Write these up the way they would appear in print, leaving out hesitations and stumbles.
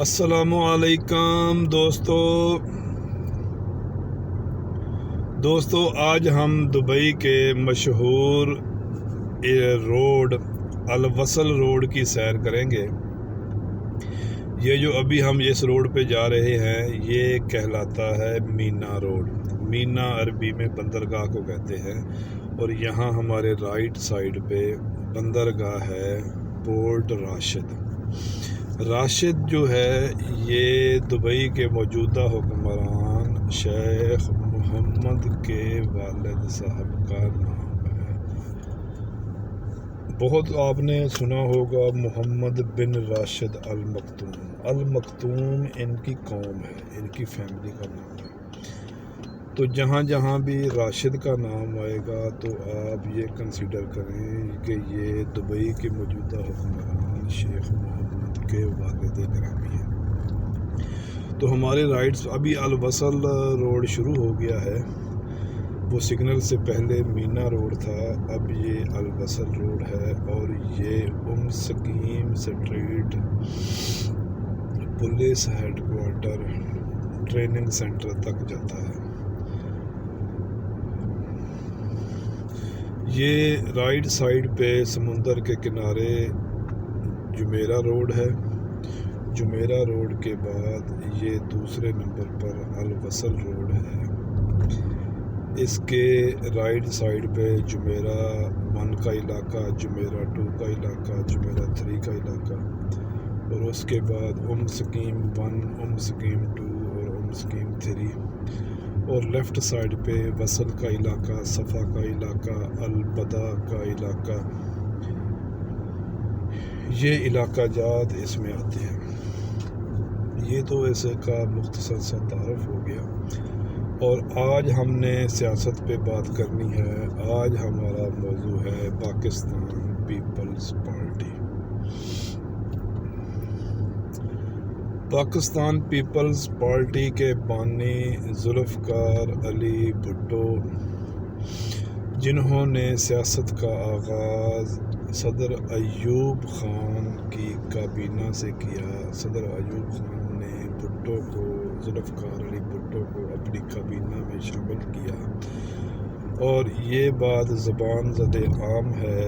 السلام علیکم دوستو آج ہم دبئی کے مشہور روڈ الوصل روڈ کی سیر کریں گے۔ یہ جو ابھی ہم اس روڈ پہ جا رہے ہیں یہ کہلاتا ہے مینا روڈ۔ مینا عربی میں بندرگاہ کو کہتے ہیں، اور یہاں ہمارے رائٹ سائڈ پہ بندرگاہ ہے پورٹ راشد جو ہے یہ دبئی کے موجودہ حکمران شیخ محمد کے والد صاحب کا نام ہے۔ بہت آپ نے سنا ہوگا محمد بن راشد المکتوم ان کی قوم ہے، ان کی فیملی کا نام ہے۔ تو جہاں جہاں بھی راشد کا نام آئے گا تو آپ یہ کنسیڈر کریں کہ یہ دبئی کے موجودہ حکمران شیخ محمد کے والد گرامی ہیں۔ تو ہمارے رائٹس ابھی الوصل روڈ شروع ہو گیا ہے، وہ سگنل سے پہلے مینا روڈ تھا، اب یہ الوصل روڈ ہے، اور یہ scheme street police headquarter training centre تک جاتا ہے۔ یہ رائٹ سائڈ پہ سمندر کے کنارے جمیرہ روڈ ہے۔ جمیرہ روڈ کے بعد یہ دوسرے نمبر پر الوصل روڈ ہے۔ اس کے رائٹ سائڈ پہ جمیرہ 1 کا علاقہ، جمیرہ 2 کا علاقہ، جمیرہ 3 کا علاقہ، اور اس کے بعد سکیم 1، سکیم 2 اور سکیم 3، اور لیفٹ سائڈ پہ وصل کا علاقہ، صفا کا علاقہ، البدا کا علاقہ، یہ علاقہ جات اس میں آتے ہیں۔ یہ تو ایسے کا مختصر سا تعارف ہو گیا، اور آج ہم نے سیاست پہ بات کرنی ہے۔ آج ہمارا موضوع ہے Pakistan Peoples Party. Pakistan Peoples Party کے بانی ذوالفقار علی بھٹو، جنہوں نے سیاست کا آغاز صدر ایوب خان کی کابینہ سے کیا۔ صدر ایوب خان نے ذوالفقار علی بھٹو کو اپنی کابینہ میں شامل کیا، اور یہ بات زبان زد عام ہے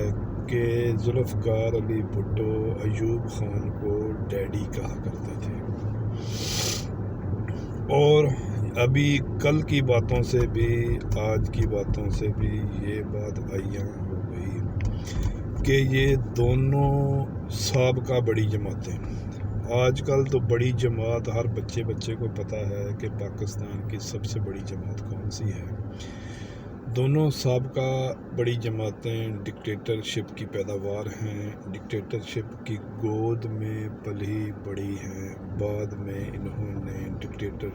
کہ ذوالفقار علی بھٹو ایوب خان کو ڈیڈی کہا کرتے تھے، اور ابھی کل کی باتوں سے بھی آج کی باتوں سے بھی یہ بات عیاں ہو گئی کہ یہ دونوں سابقہ بڑی جماعتیں۔ آج کل تو بڑی جماعت ہر بچے کو پتہ ہے کہ پاکستان کی سب سے بڑی جماعت کون سی ہے۔ دونوں سابقہ بڑی جماعتیں ڈکٹیٹرشپ کی پیداوار ہیں، ڈکٹیٹرشپ کی گود میں پلی بڑی ہیں۔ بعد میں انہوں نے ڈکٹیٹر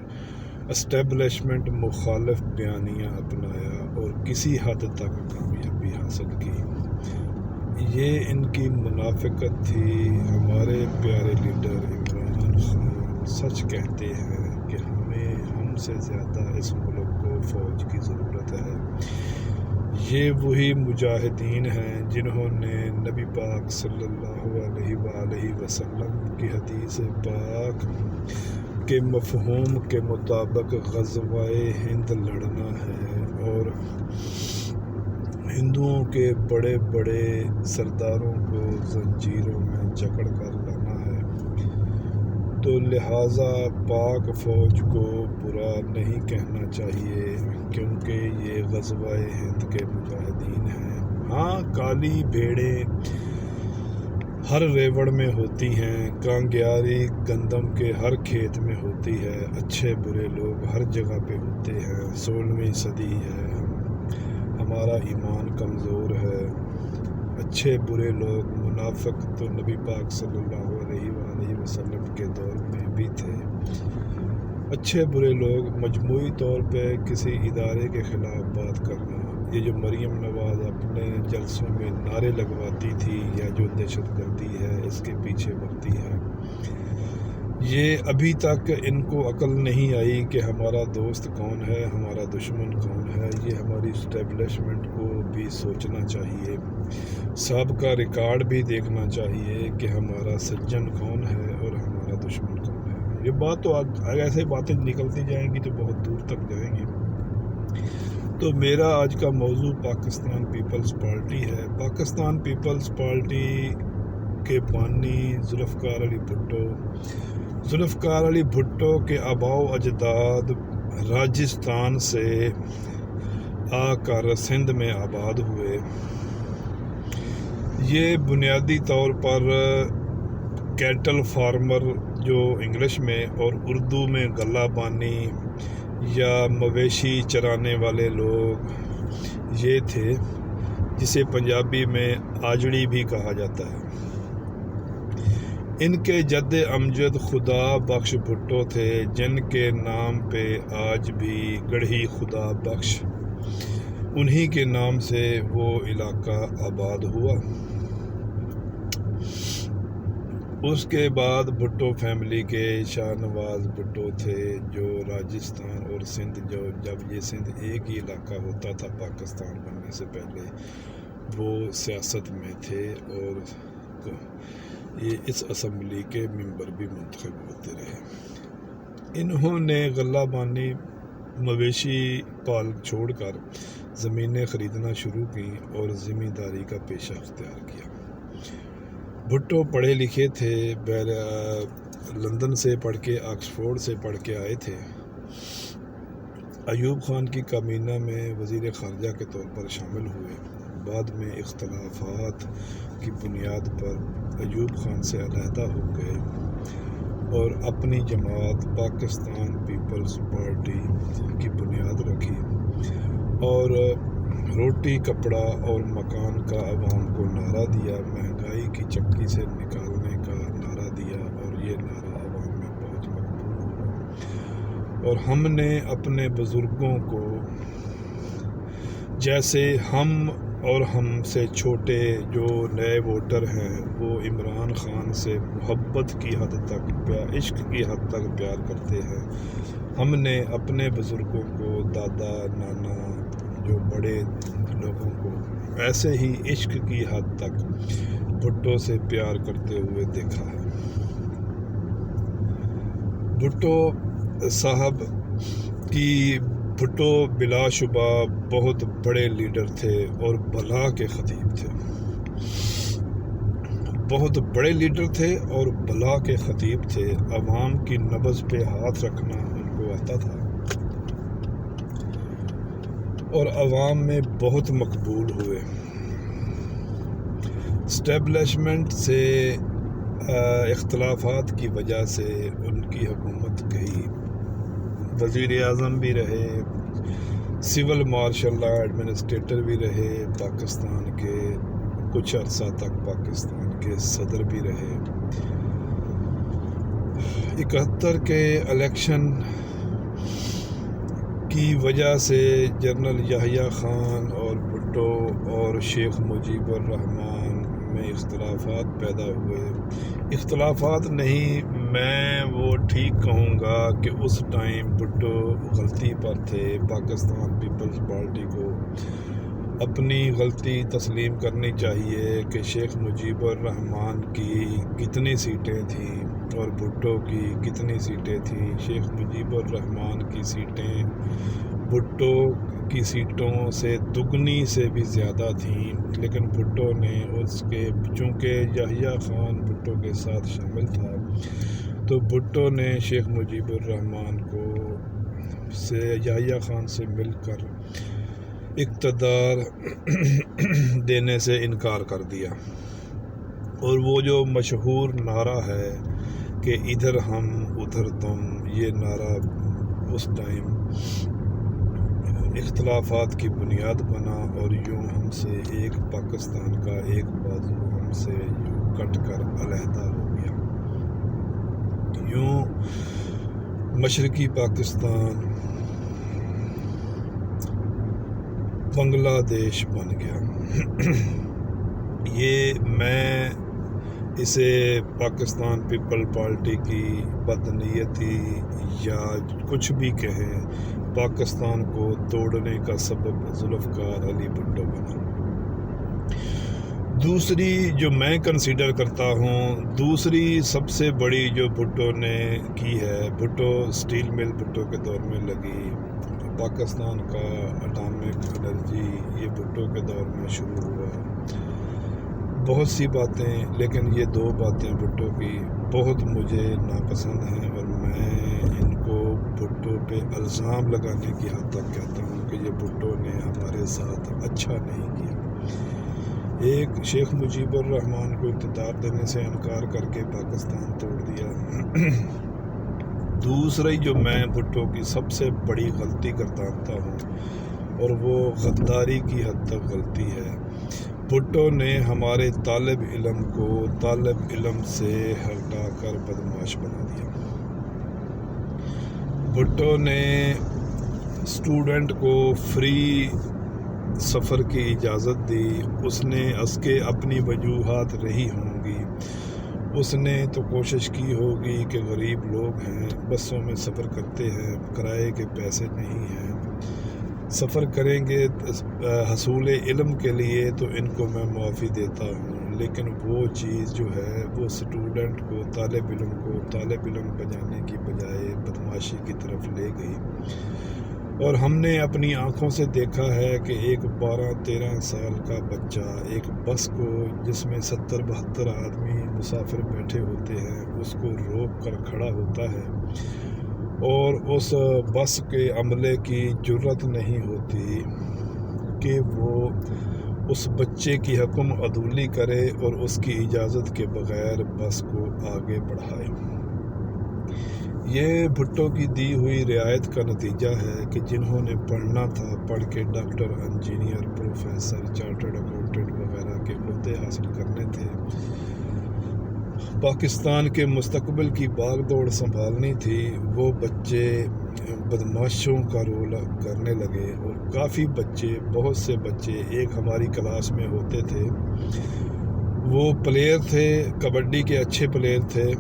اسٹیبلشمنٹ مخالف بیانیہ اپنایا اور کسی حد تک کامیابی حاصل کی۔ یہ ان کی منافقت تھی۔ ہمارے پیارے لیڈر عمران خان سچ کہتے ہیں کہ ہم سے زیادہ اس ملک کو فوج کی ضرورت ہے۔ یہ وہی مجاہدین ہیں جنہوں نے نبی پاک صلی اللہ علیہ وآلہ وسلم کی حدیث پاک کے مفہوم کے مطابق غزوہ ہند لڑنا ہے اور ہندوؤں کے بڑے بڑے سرداروں کو زنجیروں میں جکڑ کر لانا ہے۔ تو لہٰذا پاک فوج کو برا نہیں کہنا چاہیے، کیونکہ یہ غزوہ ہند کے مجاہدین ہیں۔ ہاں، کالی بھیڑیں ہر ریوڑ میں ہوتی ہیں، کانگیاری گندم کے ہر کھیت میں ہوتی ہے، اچھے برے لوگ ہر جگہ پہ ہوتے ہیں۔ 16ویں صدی ہے، ہمارا ایمان کمزور ہے، اچھے برے لوگ منافق تو نبی پاک صلی اللہ علیہ وآلہ وسلم کے دور میں بھی تھے۔ اچھے برے لوگ مجموعی طور پہ کسی ادارے کے خلاف بات کرنا، یہ جو مریم نواز اپنے جلسوں میں نعرے لگواتی تھی، یا جو دہشت گردی ہے اس کے پیچھے بڑھتی ہے، یہ ابھی تک ان کو عقل نہیں آئی کہ ہمارا دوست کون ہے، ہمارا دشمن کون ہے۔ یہ ہماری اسٹیبلشمنٹ کو بھی سوچنا چاہیے، سابقہ ریکارڈ بھی دیکھنا چاہیے کہ ہمارا سجن کون ہے اور ہمارا دشمن کون ہے۔ یہ بات تو ایسے باتیں نکلتی جائیں گی تو بہت دور تک جائیں گی۔ تو میرا آج کا موضوع پاکستان پیپلز پارٹی ہے۔ پاکستان پیپلز پارٹی کے بانی ذوالفقار علی بھٹو، ذوالفقار علی بھٹو کے آباء و اجداد راجستھان سے آ کر سندھ میں آباد ہوئے۔ یہ بنیادی طور پر کیٹل فارمر جو انگلش میں اور اردو میں غلہ بانی یا مویشی چرانے والے لوگ یہ تھے، جسے پنجابی میں آجڑی بھی کہا جاتا ہے۔ ان کے جد امجد خدا بخش بھٹو تھے، جن کے نام پہ آج بھی گڑھی خدا بخش، انہی کے نام سے وہ علاقہ آباد ہوا۔ اس کے بعد بھٹو فیملی کے شاہ نواز بھٹو تھے، جو راجستھان اور سندھ، جب یہ سندھ ایک ہی علاقہ ہوتا تھا پاکستان بننے سے پہلے، وہ سیاست میں تھے اور یہ اس اسمبلی کے ممبر بھی منتخب ہوتے رہے۔ انہوں نے غلہ بانی مویشی پال چھوڑ کر زمینیں خریدنا شروع کی اور زمینداری کا پیشہ اختیار کیا۔ بھٹو پڑھے لکھے تھے، لندن سے پڑھ کے، آکسفورڈ سے پڑھ کے آئے تھے۔ ایوب خان کی کابینہ میں وزیر خارجہ کے طور پر شامل ہوئے۔ بعد میں اختلافات کی بنیاد پر ایوب خان سے علیحدہ ہو گئے اور اپنی جماعت پاکستان پیپلز پارٹی کی بنیاد رکھی اور روٹی کپڑا اور مکان کا عوام کو نعرہ دیا، مہنگائی کی چکی سے نکالنے کا نعرہ دیا، اور یہ نعرہ عوام میں بہت مقبول ہوا۔ اور ہم نے اپنے بزرگوں کو، جیسے ہم اور ہم سے چھوٹے جو نئے ووٹر ہیں، وہ عمران خان سے محبت کی حد تک، عشق کی حد تک پیار کرتے ہیں، ہم نے اپنے بزرگوں کو، دادا نانا جو بڑے لوگوں کو، ایسے ہی عشق کی حد تک بھٹو سے پیار کرتے ہوئے دیکھا ہے۔ بھٹو صاحب بھٹو بلا شبہ بہت بڑے لیڈر تھے اور بلا کے خطیب تھے، بہت بڑے لیڈر تھے اور بلا کے خطیب تھے۔ عوام کی نبض پہ ہاتھ رکھنا ان کو آتا تھا اور عوام میں بہت مقبول ہوئے۔ اسٹیبلشمنٹ سے اختلافات کی وجہ سے ان کی حکومت گئی، وزیر اعظم بھی رہے، سول مارشل لا ایڈمنسٹریٹر بھی رہے پاکستان کے، کچھ عرصہ تک پاکستان کے صدر بھی رہے۔ 71 کے الیکشن کی وجہ سے جنرل یحییٰ خان اور بھٹو اور شیخ مجیب الرحمان میں اختلافات پیدا ہوئے۔ اختلافات نہیں، میں وہ ٹھیک کہوں گا کہ اس ٹائم بھٹو غلطی پر تھے۔ پاکستان پیپلز پارٹی کو اپنی غلطی تسلیم کرنی چاہیے کہ شیخ مجیب الرحمان کی کتنی سیٹیں تھیں اور بھٹو کی کتنی سیٹیں تھیں۔ شیخ مجیب الرحمان کی سیٹیں بھٹو کی سیٹوں سے دگنی سے بھی زیادہ تھیں، لیکن بھٹو نے اس کے، چونکہ یحییٰ خان بھٹو کے ساتھ شامل تھا، تو بھٹو نے شیخ مجیب الرحمان سے یحییٰ خان سے مل کر اقتدار دینے سے انکار کر دیا۔ اور وہ جو مشہور نعرہ ہے کہ ادھر ہم ادھر تم، یہ نعرہ اس ٹائم اختلافات کی بنیاد بنا، اور یوں ہم سے ایک پاکستان کا ایک بازو ہم سے یوں کٹ کر علیحدہ ہو گیا۔ یوں مشرقی پاکستان بنگلہ دیش بن گیا۔ یہ میں اسے پاکستان پیپل پارٹی کی بدنیتی یا کچھ بھی کہیں، پاکستان کو توڑنے کا سبب ذوالفقار علی بھٹو بنا۔ دوسری جو میں کنسیڈر کرتا ہوں، دوسری سب سے بڑی جو بھٹو نے کی ہے، بھٹو سٹیل مل بھٹو کے دور میں لگی، پاکستان کا اٹامک انرجی یہ بھٹو کے دور میں شروع ہوا۔ بہت سی باتیں، لیکن یہ دو باتیں بھٹو کی بہت مجھے ناپسند ہیں، اور میں ان کو بھٹو پہ الزام لگانے کی حد تک کہتا ہوں کہ یہ بھٹو نے ہمارے ساتھ اچھا نہیں کیا۔ ایک شیخ مجیب الرحمن کو اقتدار دینے سے انکار کر کے پاکستان توڑ دیا۔ دوسری جو میں بھٹو کی سب سے بڑی غلطی کرتا ہوں، اور وہ غداری کی حد تک غلطی ہے، بھٹو نے ہمارے طالب علم کو طالب علم سے ہٹا کر بدمعاش بنا دیا۔ بھٹو نے اسٹوڈنٹ کو فری سفر کی اجازت دی، اس نے اس کے اپنی وجوہات رہی ہوں گی، اس نے تو کوشش کی ہوگی کہ غریب لوگ ہیں، بسوں میں سفر کرتے ہیں، کرائے کے پیسے نہیں ہیں، سفر کریں گے حصول علم کے لیے تو ان کو میں معافی دیتا ہوں، لیکن وہ چیز جو ہے وہ اسٹوڈنٹ کو طالب علم بجانے کی بجائے بدمعاشی کی طرف لے گئی۔ اور ہم نے اپنی آنکھوں سے دیکھا ہے کہ ایک 12-13 سال کا بچہ ایک بس کو جس میں 70-72 آدمی مسافر بیٹھے ہوتے ہیں اس کو روک کر کھڑا ہوتا ہے، اور اس بس کے عملے کی جرت نہیں ہوتی کہ وہ اس بچے کی حکم عدولی کرے اور اس کی اجازت کے بغیر بس کو آگے بڑھائے۔ یہ بھٹو کی دی ہوئی رعایت کا نتیجہ ہے کہ جنہوں نے پڑھنا تھا پڑھ کے doctor, engineer, professor, chartered accountant وغیرہ کے عہدے حاصل کرنے تھے، پاکستان کے مستقبل کی باغ دوڑ سنبھالنی تھی، وہ بچے بدمعاشوں کا رول کرنے لگے، اور کافی بچے، بہت سے بچے ایک ہماری کلاس میں ہوتے تھے، وہ پلیئر تھے، کبڈی کے اچھے پلیئر تھے،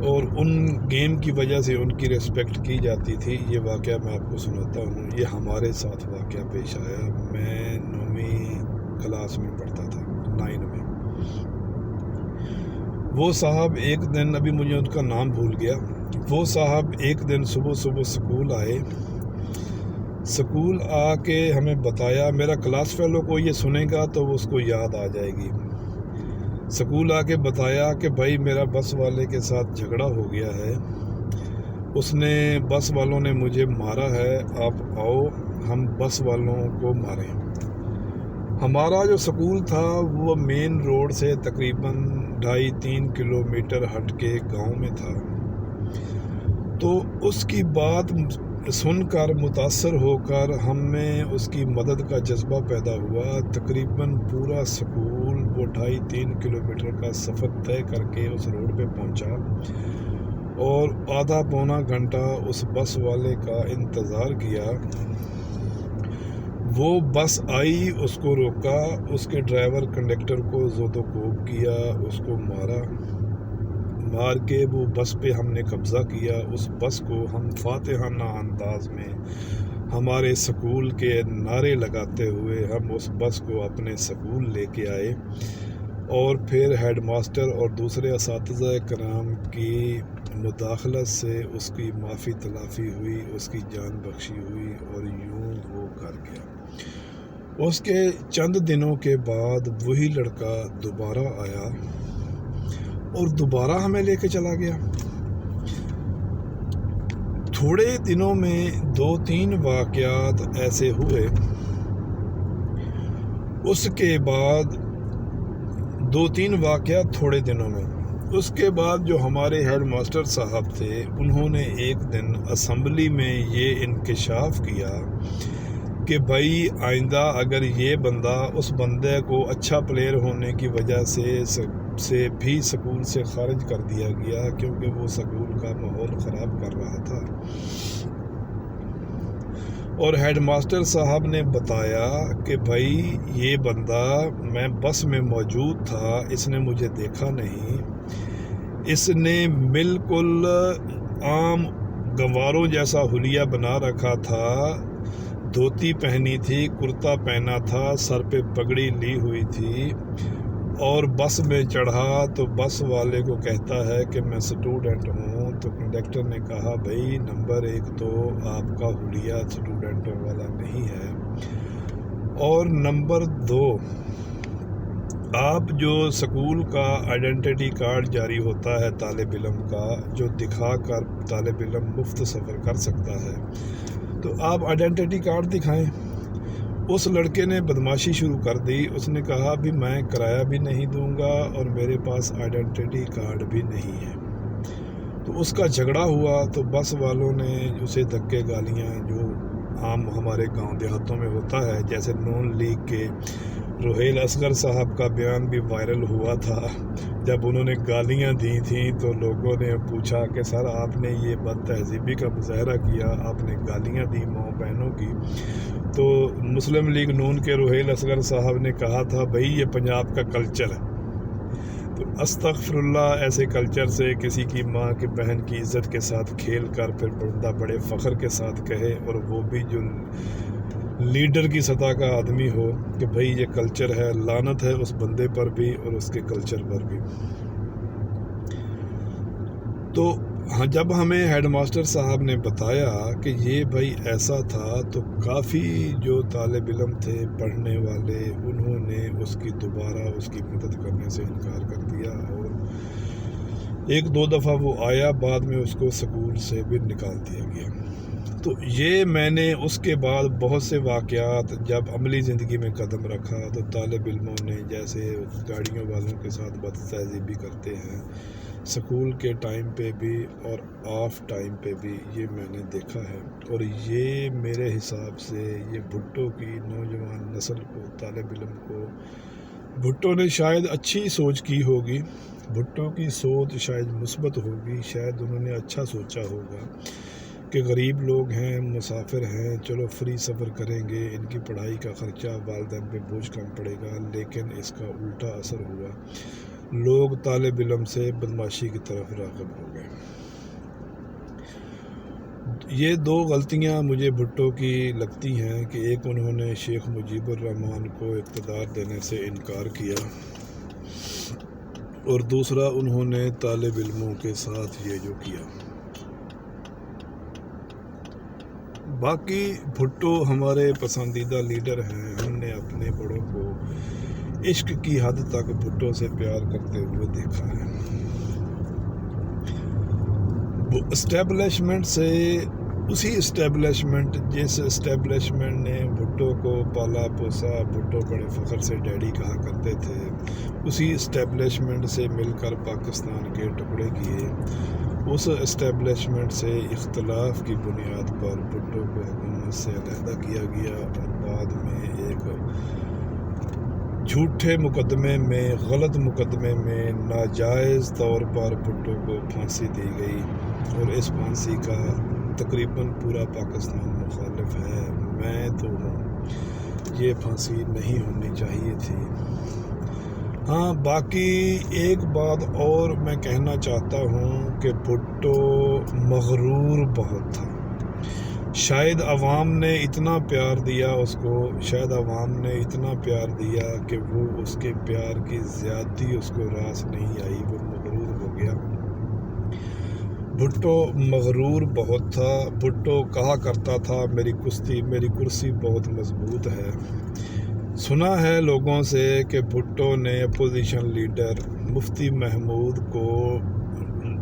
اور ان گیم کی وجہ سے ان کی ریسپیکٹ کی جاتی تھی۔ یہ واقعہ میں آپ کو سناتا ہوں، یہ ہمارے ساتھ واقعہ پیش آیا، میں 9ویں کلاس میں پڑھتا تھا، 9 میں۔ وہ صاحب ایک دن، ابھی مجھے ان کا نام بھول گیا، وہ صاحب ایک دن صبح سکول آئے، سکول آ کے ہمیں بتایا، میرا کلاس فیلو کو یہ سنے گا تو اس کو یاد آ جائے گی، سکول آ کے بتایا کہ بھائی میرا بس والے کے ساتھ جھگڑا ہو گیا ہے، اس نے بس والوں نے مجھے مارا ہے، آپ آؤ ہم بس والوں کو ماریں۔ ہمارا جو سکول تھا وہ مین روڈ سے تقریباً 2.5-3 کلومیٹر ہٹ کے گاؤں میں تھا، تو اس کی بات سن کر متاثر ہو کر ہم میں اس کی مدد کا جذبہ پیدا ہوا، تقریباً پورا سکول وہ 2.5-3 کلومیٹر کا سفر طے کر کے اس روڈ پہ پہنچا، اور آدھا پونا گھنٹہ اس بس والے کا انتظار کیا۔ وہ بس آئی، اس کو روکا، اس کے ڈرائیور کنڈکٹر کو زود و کوب کیا، اس کو مار کے وہ بس پہ ہم نے قبضہ کیا۔ اس بس کو ہم فاتحانہ انداز میں ہمارے سکول کے نعرے لگاتے ہوئے ہم اس بس کو اپنے سکول لے کے آئے، اور پھر ہیڈ ماسٹر اور دوسرے اساتذہ کرام کی مداخلت سے اس کی معافی تلافی ہوئی، اس کی جان بخشی ہوئی، اور یوں وہ گھر گیا۔ اس کے چند دنوں کے بعد وہی لڑکا دوبارہ آیا اور دوبارہ ہمیں لے کے چلا گیا۔ تھوڑے دنوں میں 2-3 واقعات ایسے ہوئے، اس کے بعد 2-3 واقعات تھوڑے دنوں میں، اس کے بعد جو ہمارے ہیڈ ماسٹر صاحب تھے انہوں نے ایک دن اسمبلی میں یہ انکشاف کیا کہ بھائی آئندہ اگر یہ بندہ، اس بندے کو اچھا پلیئر ہونے کی وجہ سے بھی سکول سے خارج کر دیا گیا کیونکہ وہ سکول کا ماحول خراب کر رہا تھا، اور ہیڈ ماسٹر صاحب نے بتایا کہ بھائی یہ بندہ میں بس میں موجود تھا، اس نے مجھے دیکھا نہیں، اس نے بالکل عام گنواروں جیسا حلیہ بنا رکھا تھا، دھوتی پہنی تھی، کرتا پہنا تھا، سر پہ پگڑی لی ہوئی تھی، اور بس میں چڑھا تو بس والے کو کہتا ہے کہ میں اسٹوڈنٹ ہوں، تو کنڈکٹر نے کہا بھائی نمبر 1 تو آپ کا حلیہ اسٹوڈنٹوں والا نہیں ہے، اور نمبر 2 آپ جو سکول کا آئیڈینٹی کارڈ جاری ہوتا ہے طالب علم کا، جو دکھا کر طالب علم مفت سفر کر سکتا ہے، تو آپ آئیڈینٹی کارڈ دکھائیں۔ اس لڑکے نے بدماشی شروع کر دی، اس نے کہا بھی میں کرایہ بھی نہیں دوں گا اور میرے پاس آئیڈینٹی کارڈ بھی نہیں ہے۔ تو اس کا جھگڑا ہوا تو بس والوں نے اسے دھکے گالیاں، جو عام ہمارے گاؤں دیہاتوں میں ہوتا ہے، جیسے نون لیگ کے روہیل اصغر صاحب کا بیان بھی وائرل ہوا تھا، جب انہوں نے گالیاں دی تھیں تو لوگوں نے پوچھا کہ سر آپ نے یہ بد تہذیبی کا مظاہرہ کیا، آپ نے گالیاں دی ماؤں بہنوں کی، تو مسلم لیگ نون کے روہیل اصغر صاحب نے کہا تھا بھائی یہ پنجاب کا کلچر ہے، تو استغفر اللہ، ایسے کلچر سے کسی کی ماں کی بہن کی عزت کے ساتھ کھیل کر پھر بندہ بڑے فخر کے ساتھ کہے، اور وہ بھی جو لیڈر کی سطح کا آدمی ہو، کہ بھائی یہ کلچر ہے، لعنت ہے اس بندے پر بھی اور اس کے کلچر پر بھی۔ تو جب ہمیں ہیڈ ماسٹر صاحب نے بتایا کہ یہ بھائی ایسا تھا، تو کافی جو طالب علم تھے پڑھنے والے، انہوں نے اس کی دوبارہ اس کی مدد کرنے سے انکار کر دیا، اور 1-2 دفعہ وہ آیا، بعد میں اس کو سکول سے بھی نکال دیا گیا۔ تو یہ میں نے اس کے بعد بہت سے واقعات جب عملی زندگی میں قدم رکھا تو طالب علموں نے جیسے گاڑیوں والوں کے ساتھ بد تہذیبی کرتے ہیں، سکول کے ٹائم پہ بھی اور آف ٹائم پہ بھی، یہ میں نے دیکھا ہے، اور یہ میرے حساب سے یہ بھٹو کی نوجوان نسل کو، طالب علم کو، بھٹو نے شاید اچھی سوچ کی ہوگی، بھٹو کی سوچ شاید مثبت ہوگی، شاید انہوں نے اچھا سوچا ہوگا کہ غریب لوگ ہیں، مسافر ہیں، چلو فری سفر کریں گے، ان کی پڑھائی کا خرچہ والدین پہ بوجھ کم پڑے گا، لیکن اس کا الٹا اثر ہوا، لوگ طالب علم سے بدماشی کی طرف راغب ہو گئے۔ یہ 2 غلطیاں مجھے بھٹو کی لگتی ہیں کہ ایک انہوں نے شیخ مجیب الرحمن کو اقتدار دینے سے انکار کیا، اور دوسرا انہوں نے طالب علموں کے ساتھ یہ جو کیا۔ باقی بھٹو ہمارے پسندیدہ لیڈر ہیں، ہم نے اپنے بڑوں کو عشق کی حد تک بھٹو سے پیار کرتے ہوئے دیکھا ہے۔ اسٹیبلشمنٹ سے، اسی اسٹیبلشمنٹ جس اسٹیبلشمنٹ نے بھٹو کو پالا پوسا، بھٹو بڑے فخر سے ڈیڈی کہا کرتے تھے، اسی اسٹیبلشمنٹ سے مل کر پاکستان کے ٹکڑے کیے، اس اسٹیبلشمنٹ سے اختلاف کی بنیاد پر بھٹو کو حکومت سے علیحدہ کیا گیا، اور بعد میں ایک جھوٹے مقدمے میں، غلط مقدمے میں ناجائز طور پر بھٹو کو پھانسی دی گئی، اور اس پھانسی کا تقریباً پورا پاکستان مخالف ہے، میں تو ہوں، یہ پھانسی نہیں ہونی چاہیے تھی۔ ہاں، باقی ایک بات اور میں کہنا چاہتا ہوں کہ بھٹو مغرور بہت تھا، شاید عوام نے اتنا پیار دیا اس کو، شاید عوام نے اتنا پیار دیا کہ وہ اس کے پیار کی زیادتی اس کو راس نہیں آئی، وہ مغرور ہو گیا۔ بھٹو مغرور بہت تھا، بھٹو کہا کرتا تھا میری کرسی بہت مضبوط ہے۔ سنا ہے لوگوں سے کہ بھٹو نے اپوزیشن لیڈر مفتی محمود کو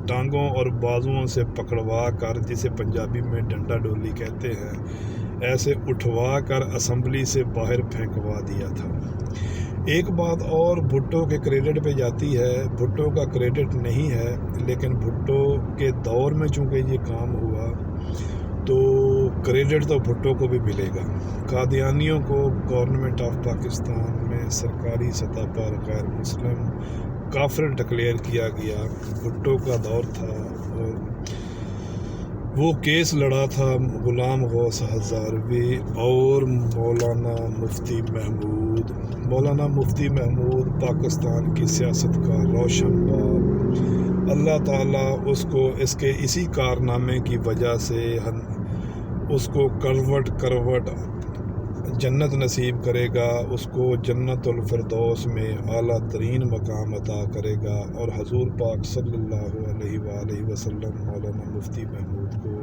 ٹانگوں اور بازوؤں سے پکڑوا کر، جسے پنجابی میں ڈنڈا ڈولی کہتے ہیں، ایسے اٹھوا کر اسمبلی سے باہر پھینکوا دیا تھا۔ ایک بات اور بھٹو کے کریڈٹ پہ جاتی ہے، بھٹو کا کریڈٹ نہیں ہے، لیکن بھٹو کے دور میں چونکہ یہ کام ہوا تو کریڈٹ تو بھٹو کو بھی ملے گا۔ قادیانیوں کو گورنمنٹ آف پاکستان میں سرکاری سطح پر غیر مسلم کافر ڈکلیئر کیا گیا، بھٹو کا دور تھا، اور وہ کیس لڑا تھا غلام غوث ہزاروی اور مولانا مفتی محمود۔ مولانا مفتی محمود پاکستان کی سیاست کا روشن باب۔ اللہ تعالیٰ اس کو اس کے اسی کارنامے کی وجہ سے اس کو کروٹ جنت نصیب کرے گا، اس کو جنت الفردوس میں اعلیٰ ترین مقام عطا کرے گا، اور حضور پاک صلی اللہ علیہ وآلہ وسلم مولانا مفتی محمود کو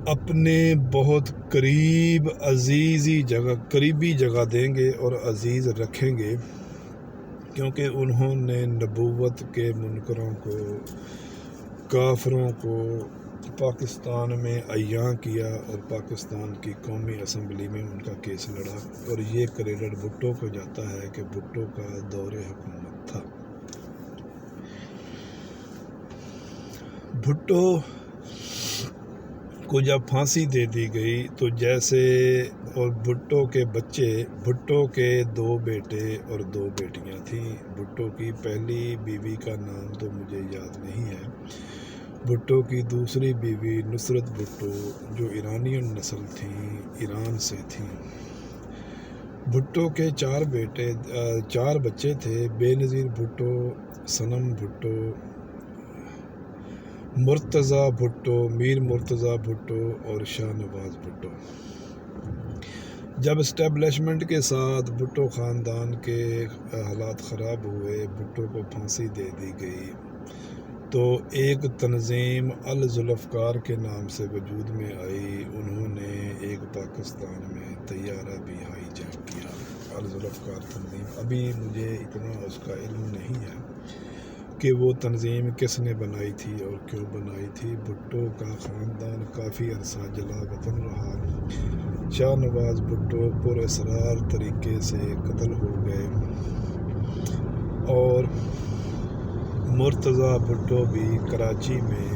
اپنے بہت قریبی جگہ دیں گے اور عزیز رکھیں گے، کیونکہ انہوں نے نبوت کے منکروں کو، کافروں کو پاکستان میں عیاں کیا اور پاکستان کی قومی اسمبلی میں ان کا کیس لڑا، اور یہ کریڈٹ بھٹو کو جاتا ہے کہ بھٹو کا دور حکومت تھا۔ بھٹو کو جب پھانسی دے دی گئی تو جیسے، اور بھٹو کے بچے، بھٹو کے 2 بیٹے اور 2 بیٹیاں تھیں۔ بھٹو کی پہلی بیوی کا نام تو مجھے یاد نہیں ہے۔ بھٹو کی دوسری بیوی نصرت بھٹو جو ایرانین نسل تھیں، ایران سے تھیں۔ بھٹو کے 4 بچے تھے: بے نظیر بھٹو، صنم بھٹو، مرتضیٰ بھٹو، میر مرتضیٰ بھٹو اور شاہ نواز بھٹو۔ جب اسٹیبلشمنٹ کے ساتھ بھٹو خاندان کے حالات خراب ہوئے، بھٹو کو پھانسی دے دی گئی، تو ایک تنظیم الذوالفقار کے نام سے وجود میں آئی۔ انہوں نے ایک پاکستان میں طیارہ بھی ہائی جیک کیا۔ الذوالفقار تنظیم، ابھی مجھے اتنا اس کا علم نہیں ہے کہ وہ تنظیم کس نے بنائی تھی اور کیوں بنائی تھی۔ بھٹو کا خاندان کافی عرصہ جلا وطن رہا۔ شاہ نواز بھٹو پراسرار طریقے سے قتل ہو گئے، اور مرتضیٰ بھٹو بھی کراچی میں،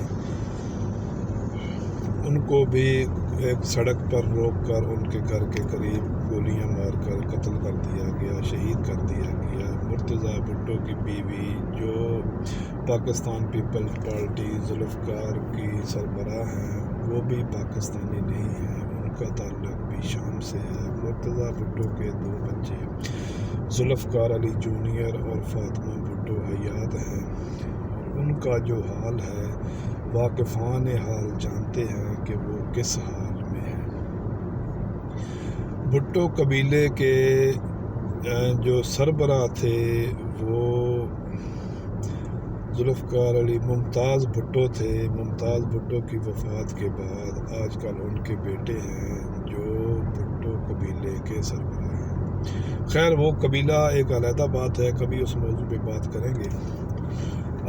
ان کو بھی ایک سڑک پر روک کر ان کے گھر کے قریب گولیاں مار کر قتل کر دیا گیا، شہید کر دیا گیا۔ مرتضیٰ بھٹو کی بیوی جو پاکستان پیپلز پارٹی ذوالفقار کی سربراہ ہیں، وہ بھی پاکستانی نہیں ہیں، ان کا تعلق بھی شام سے ہے۔ مرتضیٰ بھٹو کے 2 بچے ذوالفقار علی جونیئر اور فاطمہ بھٹو حیات ہیں، اور ان کا جو حال ہے واقفان حال جانتے ہیں کہ وہ کس حال میں ہے۔ بھٹو قبیلے کے جو سربراہ تھے وہ ذوالفقار علی ممتاز بھٹو تھے۔ ممتاز بھٹو کی وفات کے بعد آج کل ان کے بیٹے ہیں جو بھٹو قبیلے کے سربراہ ہیں۔ خیر، وہ قبیلہ ایک علیحدہ بات ہے، کبھی اس موضوع پہ بات کریں گے۔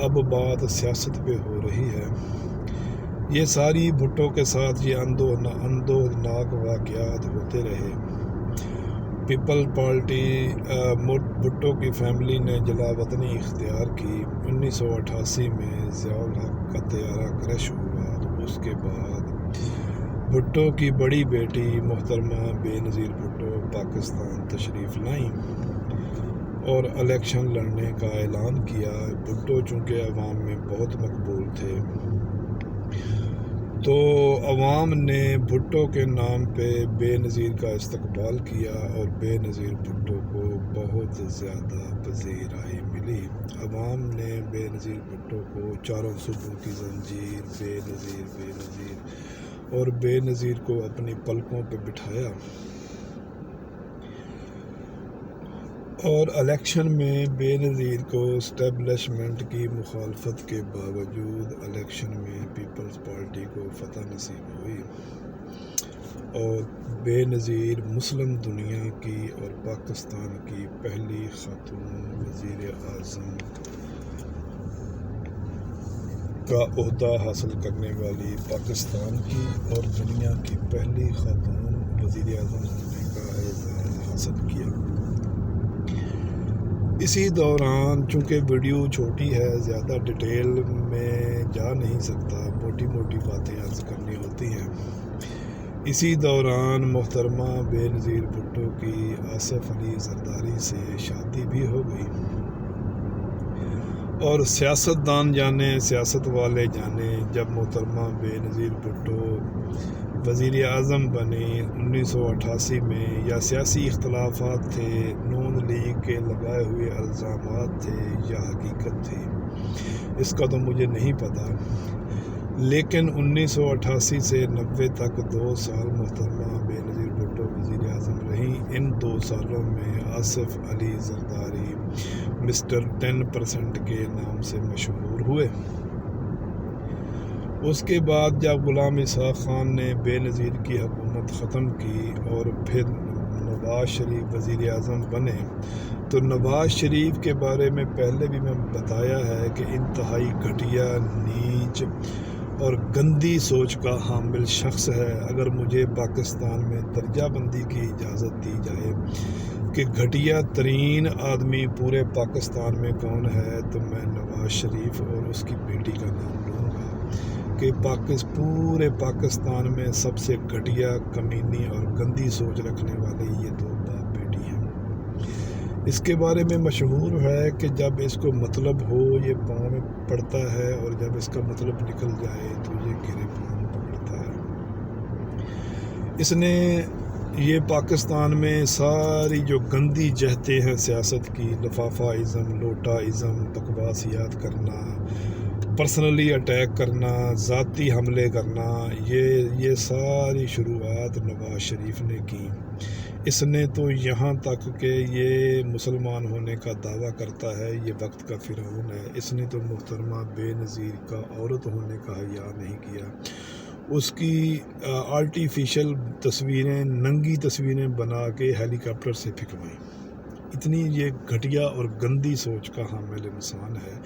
اب بات سیاست پہ ہو رہی ہے۔ یہ ساری بھٹو کے ساتھ یہ اندوہناک واقعات ہوتے رہے۔ پیپل پارٹی، بھٹو کی فیملی نے جلا وطنی اختیار کی۔ 1988 میں ضیاء الحق کا طیارہ کریش ہوا، تو اس کے بعد بھٹو کی بڑی بیٹی محترمہ بے نظیر بھٹو پاکستان تشریف لائیں اور الیکشن لڑنے کا اعلان کیا۔ بھٹو چونکہ عوام میں بہت مقبول تھے، تو عوام نے بھٹو کے نام پہ بے نظیر کا استقبال کیا، اور بے نظیر بھٹو کو بہت زیادہ پذیر رائے ملی۔ عوام نے بے نظیر بھٹو کو چاروں صوبوں کی زنجیر، بے نظیر اور بے نظیر کو اپنی پلکوں پہ بٹھایا، اور الیکشن میں بے نظیر کو اسٹیبلشمنٹ کی مخالفت کے باوجود الیکشن میں پیپلز پارٹی کو فتح نصیب ہوئی، اور بے نظیر مسلم دنیا کی اور پاکستان کی پہلی خاتون وزیر اعظم کا عہدہ حاصل کرنے والی، پاکستان کی اور دنیا کی پہلی خاتون وزیر اعظم ہونے کا اعزاز حاصل کیا۔ اسی دوران، چونکہ ویڈیو چھوٹی ہے، زیادہ ڈیٹیل میں جا نہیں سکتا، موٹی باتیں عرض کرنی ہوتی ہیں۔ اسی دوران محترمہ بے نظیر بھٹو کی آصف علی زرداری سے شادی بھی ہو گئی، اور سیاستدان جانے، سیاست والے جانے، جب محترمہ بے نظیر بھٹو وزیر اعظم بنی 1988 میں، یا سیاسی اختلافات تھے، نون لیگ کے لگائے ہوئے الزامات تھے یا حقیقت تھی، اس کا تو مجھے نہیں پتہ، لیکن 1988 سے 90 تک 2 سال محترمہ بے نظیر بھٹو وزیر اعظم رہیں۔ ان 2 سالوں میں آصف علی زرداری مسٹر 10% کے نام سے مشہور ہوئے۔ اس کے بعد جب غلام اسحاق خان نے بے نظیر کی حکومت ختم کی اور پھر نواز شریف وزیر اعظم بنے، تو نواز شریف کے بارے میں پہلے بھی میں بتایا ہے کہ انتہائی گھٹیا، نیچ اور گندی سوچ کا حامل شخص ہے۔ اگر مجھے پاکستان میں درجہ بندی کی اجازت دی جائے کہ گھٹیا ترین آدمی پورے پاکستان میں کون ہے، تو میں نواز شریف اور اس کی بیٹی کا نام لوں گا کہ پورے پاکستان میں سب سے گھٹیا، کمینی اور گندی سوچ رکھنے والے یہ 2 باپ بیٹی ہیں۔ اس کے بارے میں مشہور ہے کہ جب اس کو مطلب ہو یہ پاؤں میں پڑتا ہے، اور جب اس کا مطلب نکل جائے تو یہ گرے پاؤں پکڑتا ہے۔ اس نے یہ پاکستان میں ساری جو گندی جہتیں ہیں سیاست کی، لفافہ ازم، لوٹا ازم، بکواسیات کرنا، پرسنلی اٹیک کرنا، ذاتی حملے کرنا، یہ ساری شروعات نواز شریف نے کی۔ اس نے تو یہاں تک کہ یہ مسلمان ہونے کا دعویٰ کرتا ہے، یہ وقت کا فرعون ہے، اس نے تو محترمہ بے نظیر کا عورت ہونے کا حیا نہیں کیا۔ اس کی آرٹیفیشل تصویریں، ننگی تصویریں بنا کے ہیلی کاپٹر سے پھینکوائیں۔ اتنی یہ گھٹیا اور گندی سوچ کا حامل انسان ہے۔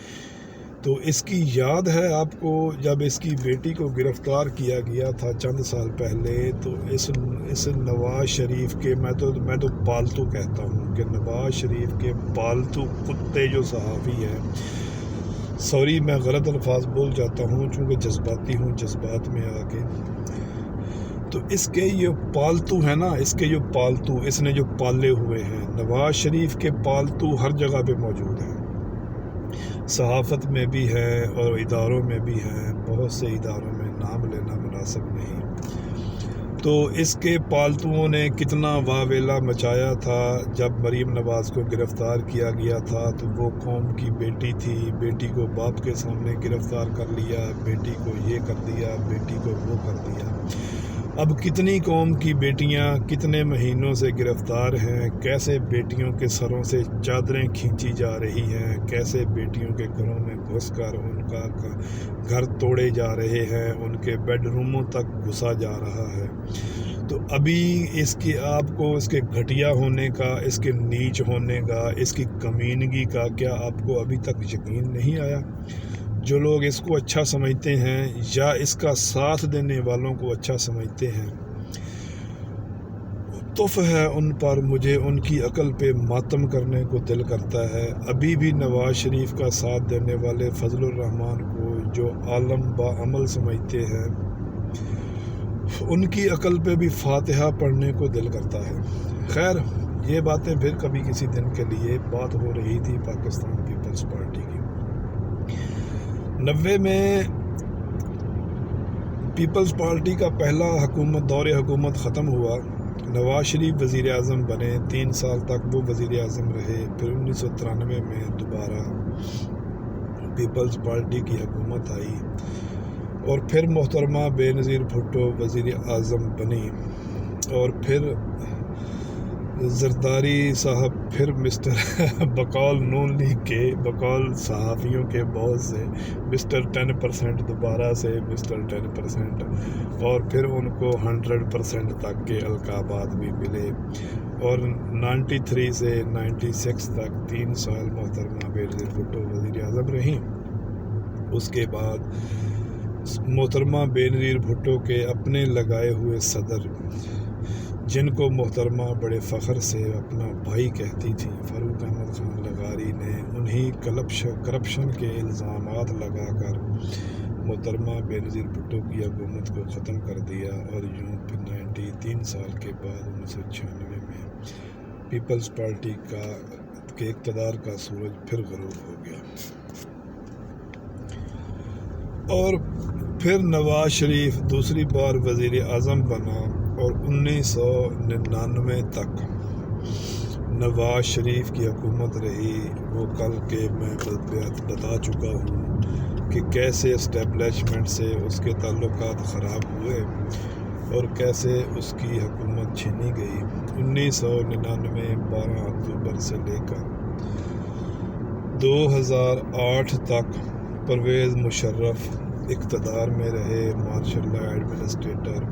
تو اس کی یاد ہے آپ کو، جب اس کی بیٹی کو گرفتار کیا گیا تھا چند سال پہلے، تو اس نواز شریف کے، میں تو پالتو کہتا ہوں کہ نواز شریف کے پالتو کتے جو صحافی ہیں، سوری میں غلط الفاظ بول جاتا ہوں چونکہ جذباتی ہوں، جذبات میں آ کے، تو اس کے یہ پالتو ہیں نا، اس کے جو پالتو اس نے جو پالے ہوئے ہیں، نواز شریف کے پالتو ہر جگہ پہ موجود ہیں، صحافت میں بھی ہیں اور اداروں میں بھی ہیں، بہت سے اداروں میں، نام لینا مناسب نہیں۔ تو اس کے پالتوؤں نے کتنا واویلا مچایا تھا جب مریم نواز کو گرفتار کیا گیا تھا، تو وہ قوم کی بیٹی تھی، بیٹی کو باپ کے سامنے گرفتار کر لیا، بیٹی کو یہ کر دیا، بیٹی کو وہ کر دیا۔ اب کتنی قوم کی بیٹیاں کتنے مہینوں سے گرفتار ہیں، کیسے بیٹیوں کے سروں سے چادریں کھینچی جا رہی ہیں، کیسے بیٹیوں کے گھروں میں گھس کر ان کا گھر توڑے جا رہے ہیں، ان کے بیڈ روموں تک گھسا جا رہا ہے۔ تو ابھی اس کی آپ کو اس کے گھٹیا ہونے کا، اس کے نیچ ہونے کا، اس کی کمینگی کا کیا آپ کو ابھی تک یقین نہیں آیا؟ جو لوگ اس کو اچھا سمجھتے ہیں یا اس کا ساتھ دینے والوں کو اچھا سمجھتے ہیں، تف ہے ان پر، مجھے ان کی عقل پہ ماتم کرنے کو دل کرتا ہے۔ ابھی بھی نواز شریف کا ساتھ دینے والے فضل الرحمان کو جو عالم با عمل سمجھتے ہیں، ان کی عقل پہ بھی فاتحہ پڑھنے کو دل کرتا ہے۔ خیر، یہ باتیں پھر کبھی کسی دن کے لیے، بات ہو رہی تھی پاکستان پیپلز پارٹی کی۔ 90 میں پیپلز پارٹی کا پہلا دور حکومت ختم ہوا، نواز شریف وزیر اعظم بنے، 3 سال تک وہ وزیر اعظم رہے، پھر 1993 میں دوبارہ پیپلز پارٹی کی حکومت آئی، اور پھر محترمہ بے نظیر بھٹو وزیر اعظم بنی، اور پھر زرداری صاحب پھر مسٹر بقول نون لیگ کے، بقول صحافیوں کے بہت سے، مسٹر 10% دوبارہ سے مسٹر 10%، اور پھر ان کو 100% تک کے القابات بھی ملے، اور 93 سے 96 تک 3 سال محترمہ بے نظیر بھٹو وزیر اعظم رہیں۔ اس کے بعد محترمہ بے نظیر بھٹو کے اپنے لگائے ہوئے صدر، جن کو محترمہ بڑے فخر سے اپنا بھائی کہتی تھی، فاروق احمد خان لغاری نے انہی کرپشن کے الزامات لگا کر محترمہ بے نظیر بھٹو کی حکومت کو ختم کر دیا، اور یوں 93 سال کے بعد 1996 میں پیپلز پارٹی کے اقتدار کا سورج پھر غروب ہو گیا۔ اور پھر نواز شریف دوسری بار وزیر اعظم بنا اور 1999 تک نواز شریف کی حکومت رہی۔ وہ کل کے میں بتا چکا ہوں کہ کیسے اسٹیبلشمنٹ سے اس کے تعلقات خراب ہوئے اور کیسے اس کی حکومت چھینی گئی۔ 1999 12 اکتوبر سے لے کر 2008 تک پرویز مشرف اقتدار میں رہے، martial law administrator,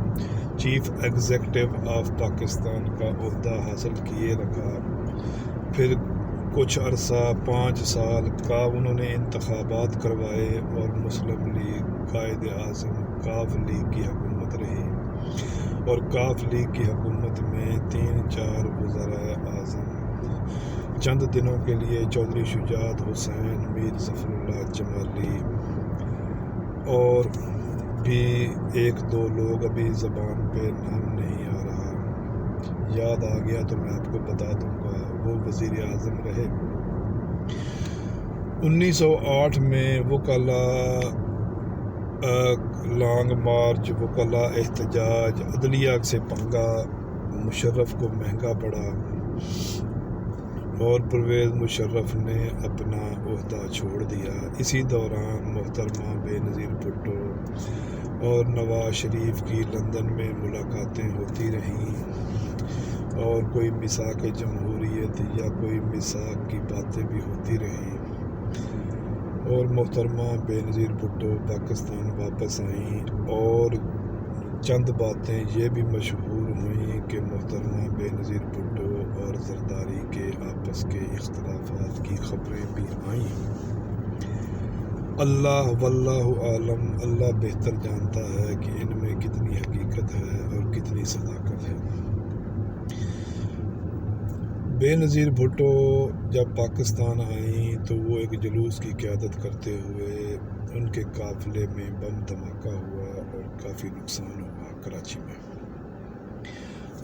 chief executive of Pakistan کا عہدہ حاصل کیے رکھا۔ پھر کچھ عرصہ 5 سال کا انہوں نے انتخابات کروائے اور مسلم لیگ قائد اعظم کاف لیگ کی حکومت رہی، اور کاف لیگ کی حکومت میں 3-4 وزرائے اعظم، چند دنوں کے لیے چودھری شجاعت حسین، میر ظفر اللہ جمالی اور بھی 1-2 لوگ ابھی زبان پہ نام نہیں آ رہا، یاد آ گیا تو میں آپ کو بتا دوں گا، وہ وزیر اعظم رہے۔ 1908 میں وکلاء لانگ مارچ، وکلاء احتجاج، عدلیہ سے پنگا مشرف کو مہنگا پڑا اور پرویز مشرف نے اپنا عہدہ چھوڑ دیا۔ اسی دوران محترمہ بے نظیر بھٹو اور نواز شریف کی لندن میں ملاقاتیں ہوتی رہیں اور کوئی میثاق جمہوریت یا کوئی میثاق کی باتیں بھی ہوتی رہیں، اور محترمہ بے نظیر بھٹو پاکستان واپس آئیں اور چند باتیں یہ بھی مشہور ہوئیں کہ محترمہ بے نظیر بھٹو اور زرداری کے آپس کے اختلافات کی خبریں بھی آئیں۔ اللہ واللہ عالم، اللہ بہتر جانتا ہے کہ ان میں کتنی حقیقت ہے اور کتنی صداقت ہے۔ بے نظیر بھٹو جب پاکستان آئیں تو وہ ایک جلوس کی قیادت کرتے ہوئے ان کے قافلے میں بم دھماکہ ہوا اور کافی نقصان ہوا کراچی میں۔